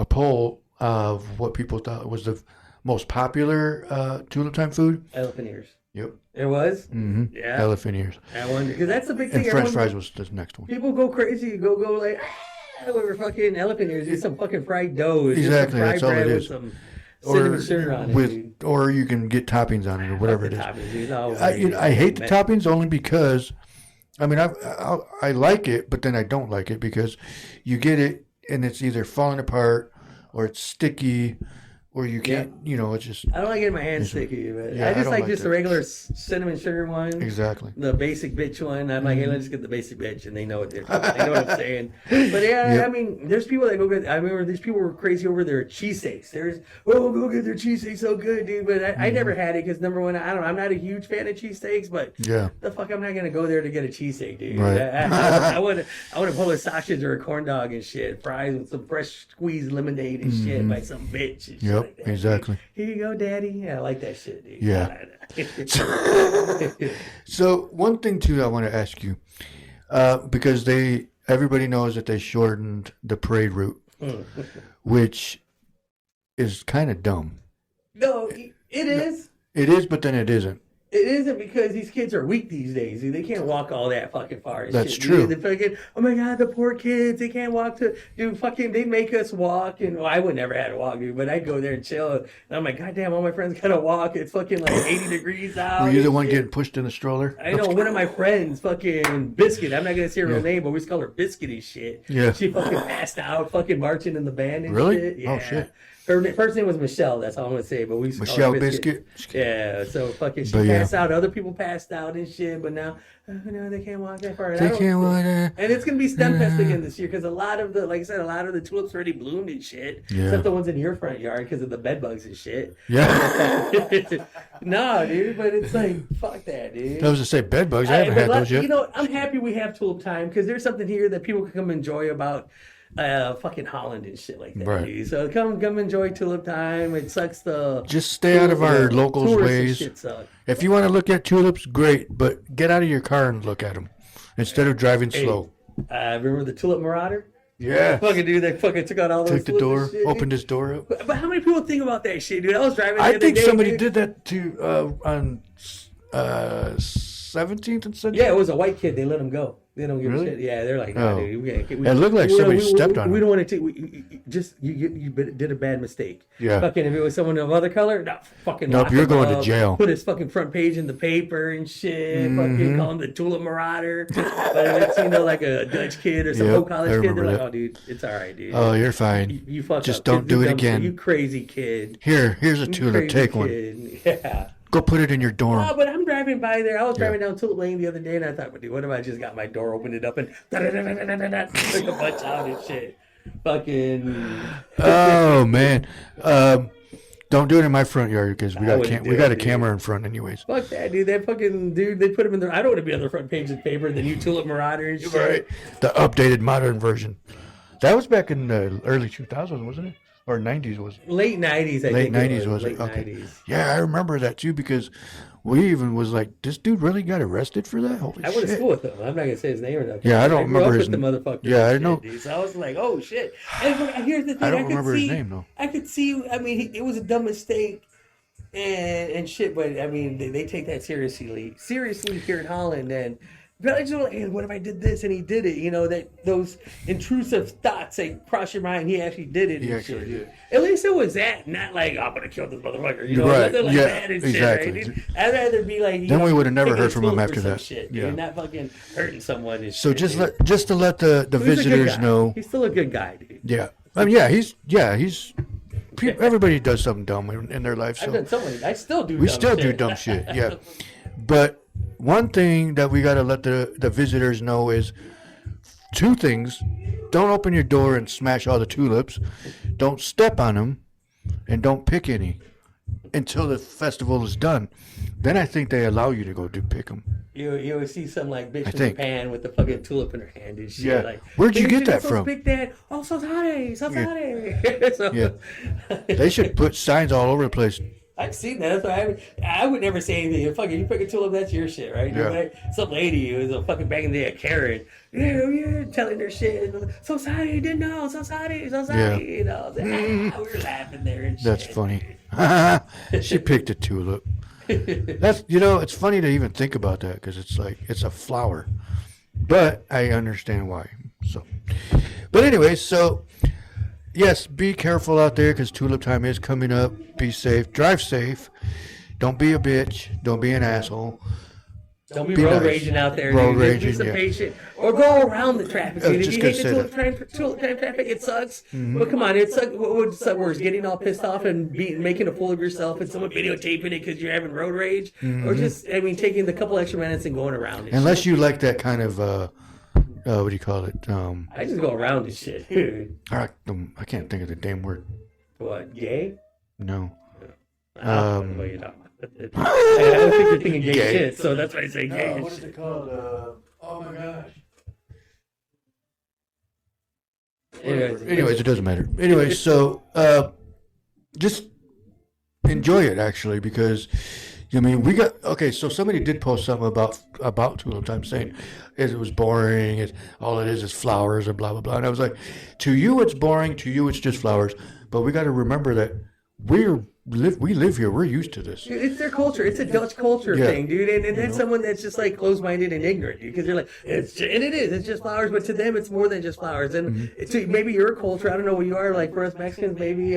poll of what people thought was the most popular Tulip Time food. Elephant ears. Yep. It was? Mm-hmm. Yeah. Elephant ears. I wonder, because that's the big And thing. French Everyone- fries was the next one. People go crazy. Go like, over fucking elephant ears. It's some fucking fried dough. It's Exactly, just that's some all fried it bread is. with some cinnamon sugar on it, dude. Or you can get toppings on it or whatever it is. Toppings, dude. No, I hate the toppings only because, I mean, I like it, but then I don't like it because you get it and it's either falling apart or it's sticky or you can't, it's just. I don't like getting my hands sticky, but Yeah, I I just don't like like just that. the regular cinnamon sugar one. Exactly. The basic bitch one. I'm like, hey, let's get the basic bitch, and they know what they know what I'm saying. But yeah, Yep. I mean, there's people that go get. I remember these people were crazy over their cheesesteaks. Go get their cheesesteaks so good, dude. But I never had it because number one, I'm not a huge fan of cheesesteaks, but Yeah. the fuck, I'm not gonna go there to get a cheesesteak, dude. Right. I want a Polish sausage or a corn dog and shit, fries with some fresh squeezed lemonade and shit by some bitch. And shit Yep, like that, exactly. dude. Here you go, daddy. Yeah, I like that shit, dude. Yeah. So one thing too, I want to ask you, because everybody knows that they shortened the parade route, which is kind of dumb. No, it is. It is, but then it isn't. It isn't because these kids are weak these days. Dude. They can't walk all that fucking far. And That's shit, true. Dude. They fucking, oh my god, the poor kids. They can't walk to. Dude, fucking, they make us walk, and I would never had to walk, dude. But I'd go there and chill. And I'm like, goddamn, all my friends gotta walk. It's fucking like 80 degrees out. Were you the and one shit. getting pushed in the stroller? I know one of my friends, fucking Biscuit. I'm not gonna say her real Yeah. name, but we just call her Biscuit and shit. Yeah. She fucking passed out, fucking marching in the band and Really? shit. Oh, Yeah. shit. Her first name was Michelle. That's all I'm gonna say. But we used to call Michelle her Biscuit. Biscuit? Yeah. So fucking she But yeah. passed out. Other people passed out and shit. But now, no, they can't walk that far. And I They don't- can't walk that. And it's gonna be stem fest again this year because a lot of the, like I said, a lot of the tulips already bloomed and shit. Yeah. Except the ones in your front yard because of the bed bugs and shit. Yeah. No, dude. But it's like fuck that, dude. I was to say bed bugs. I haven't But had those yet. You know, I'm happy we have Tulip Time because there's something here that people can come enjoy about fucking Holland and shit like that. Right. Dude. So come enjoy Tulip Time. It sucks the Just stay out of our locals' tourists and ways. shit suck. If you want to look at tulips, great, but get out of your car and look at them instead of driving Hey, slow. Remember the Tulip Marauder? Yeah. Fucking dude that fucking took out all those Took the tulips door, and shit, dude. opened his door up. But how many people think about that shit, dude? I was driving. The I other think day, somebody dude. did that to on 17th and Century. Yeah, it was a white kid. They let him go. They don't give Really? a shit. Yeah, they're like, nah, Oh. dude. We It looked like somebody stepped on We him. don't want to take. You did a bad mistake. Yeah. Fucking if it was someone of other color, no, fucking. Nope, lock you're him going to up, jail. Put his fucking front page in the paper and shit. Mm-hmm. Fucking call him the Tulip Marauder. But if it's like a Dutch kid or some Yep, whole college I kid, they're remember like, that. oh, dude, it's all right, dude. Oh, you're fine. You fucked Just up. don't Kid, do you it dumb shit. again. You crazy kid. Here's a You tulip. crazy Take one. kid. Yeah. Go put it in your dorm. Oh, but I'm driving by there. I was driving down Tulip Lane the other day, and I thought, dude, what if I just got my door, opened it up, and took a bunch out and shit? Fucking. Oh man. Don't do it in my front yard because we I got wouldn't do we got it, a camera in front anyways. Fuck that, dude. That fucking dude, they put him in there. I don't want to be on the front page of the paper, the new Tulip Marauder and shit. Right. The updated modern version. That was back in the early 2000s, wasn't it? Or 90s, was it? Late 90s, I Late think. 90s, was Late it? Okay. 90s. Yeah, I remember that too because we even was like, this dude really got arrested for that? Holy I went to shit. school with him. I'm not gonna say his name or nothing. Yeah, I don't grew remember up his with the name. motherfucker. Yeah, I and know. shit, dude. So I was like, oh shit. And here's the thing. I don't could remember his see- name, though. I could see. I mean, it was a dumb mistake and shit. But I mean, they take that seriously here in Holland. And but I just like, hey, what if I did this and he did it? You know, that those intrusive thoughts that cross your mind. He actually did it. He and actually shit. did. At least it was that, not like, oh, I'm gonna kill this motherfucker. You know, Right. nothing like Yeah, that and exactly. shit. Right? I'd rather be like. You Then know, we would have never taking heard a from him tool after for some that. Shit, Yeah. dude, not fucking hurting someone. And So shit, just dude. to let the He's a good visitors guy. know. He's still a good guy, dude. Yeah. I mean, he's everybody does something dumb in their life. I've So done so many. I still do. we dumb still do shit. dumb shit. Yeah. But one thing that we got to let the visitors know is two things. Don't open your door and smash all the tulips. Don't step on them. And don't pick any until the festival is done. Then I think they allow you to go pick them. You always see some like bitch I from think. Japan with the fucking tulip in her hand and shit. Yeah. Like, Where'd you "Hey, get dude, that it's so from?" Big Dad. Oh, so sorry. So, Yeah. They should put signs all over the place. I've seen that. That's why I would never say anything. Fucking, you pick a tulip, that's your shit, right? Yeah. Like, some lady who was a fucking back in the day, a Karen, yeah, telling her shit. So sorry, didn't know. So sorry. Yeah. You know, we were laughing there and shit. That's funny. She picked a tulip. That's it's funny to even think about that because it's like it's a flower, but I understand why. So, but anyway, so yes, be careful out there because tulip time is coming up. Be safe. Drive safe. Don't be a bitch. Don't be an asshole. Don't be Be road nice. raging out there. Road Dude. raging, Be some yeah. patient. Or go around the traffic. I was Dude. If just you gonna hate say the tulip time traffic, it sucks. But come on, it sucks. What would suck worse? Getting all pissed off and making a fool of yourself and someone videotaping it because you're having road rage? Or just, taking the couple extra minutes and going around it. Unless you like that kind of what do you call it? I just go around this shit, dude. I can't think of the damn word. What, gay? No. I don't know what you're talking about. I don't think you're thinking gay, Gay. shit, so that's why I say gay. What is it called? Oh my gosh. Anyways, it doesn't matter. Anyway, so just enjoy it actually because we got so somebody did post something about tulip time saying it was boring, all it is flowers and blah blah blah. And I was like, to you it's boring, to you it's just flowers, but we got to remember that we live here, we're used to this. Dude, it's their culture. It's a Dutch culture thing, dude. And that's someone that's just like closed-minded and ignorant, dude. Because they're like, it's just flowers, but to them, it's more than just flowers. And to maybe your culture, I don't know what you are. Like for us Mexicans, maybe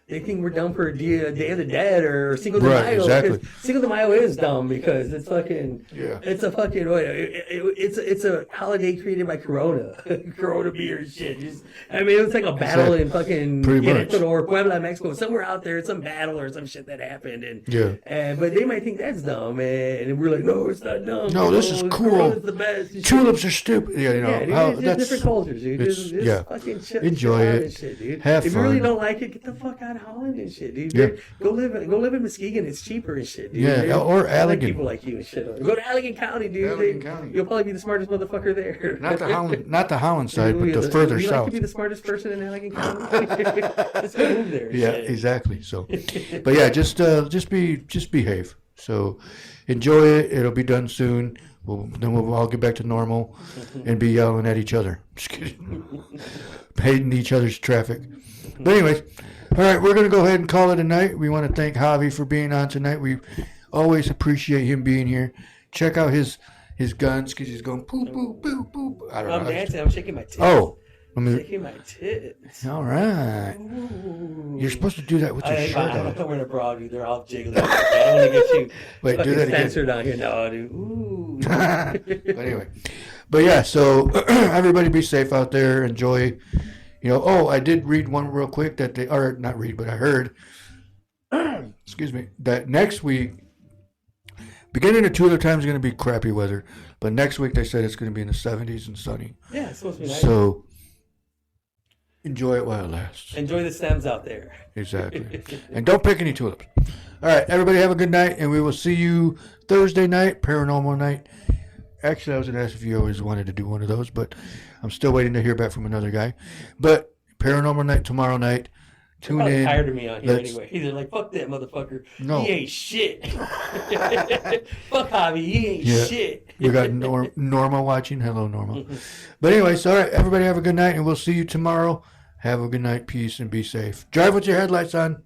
they think we're dumb for Day of the Dead or Cinco de Right, Mayo. exactly. Because Cinco de Mayo is dumb because it's fucking. Yeah. It's a fucking. It's a holiday created by Corona, Corona beer and shit. It's like a battle Exactly. in fucking Pretty much. Querétaro or Puebla, Mexico, somewhere out there. It's some battle or some shit that happened, and Yeah. but they might think that's dumb, and we're like, no, it's not dumb. No, this is cool. Corona's the best. and shit. Tulips are stupid. Yeah, Yeah, dude, it's just different cultures, dude. Just fucking Enjoy chill out it. and shit, dude. Have if you really fun. don't like it, get the fuck out of Holland and shit, dude. Yeah. Go live in Muskegon. It's cheaper and shit, dude. Yeah, Dude. or I like Allegan. people like you and shit. Go to Allegan County, dude. Allegan County. You'll probably be the smartest motherfucker there. Not the Holland side, but the further Would you south. like to be the smartest person in Allegan County? Let's go move there. and Yeah, shit. exactly. So, but yeah, just behave. So, enjoy it. It'll be done soon. Then we'll all get back to normal and be yelling at each other. Just kidding. Hating each other's traffic. But anyways, all right, we're gonna go ahead and call it a night. We want to thank Javi for being on tonight. We always appreciate him being here. Check out his guns because he's going poop poop poop poop. I don't I'm know. dancing. I'm shaking my tits. Oh, Shaking my tits. all right. Ooh. You're supposed to do that with your shirt I'm on. not wearing a bra, dude. They're all jiggling. I don't want to get you Wait, do fucking that again. censored on here. No, dude. Ooh. But anyway, so everybody be safe out there. Enjoy. I did read one real quick that not read, but I heard, excuse me, that next week, beginning of tulip time is going to be crappy weather, but next week they said it's going to be in the 70s and sunny. Yeah, it's supposed to be nice. So Enjoy it while it lasts. Enjoy the stems out there. Exactly. And don't pick any tulips. All right, everybody have a good night, and we will see you Thursday night, paranormal night. Actually, I was going to ask if you always wanted to do one of those, but I'm still waiting to hear back from another guy. But paranormal night tomorrow night. Tune in. Tired of me on here anyway. He's like, fuck that motherfucker. No. He ain't shit. Fuck Javi. He ain't shit. We got Norma watching. Hello, Norma. But anyways, all right, everybody have a good night, and we'll see you tomorrow. Have a good night, peace, and be safe. Drive with your headlights on.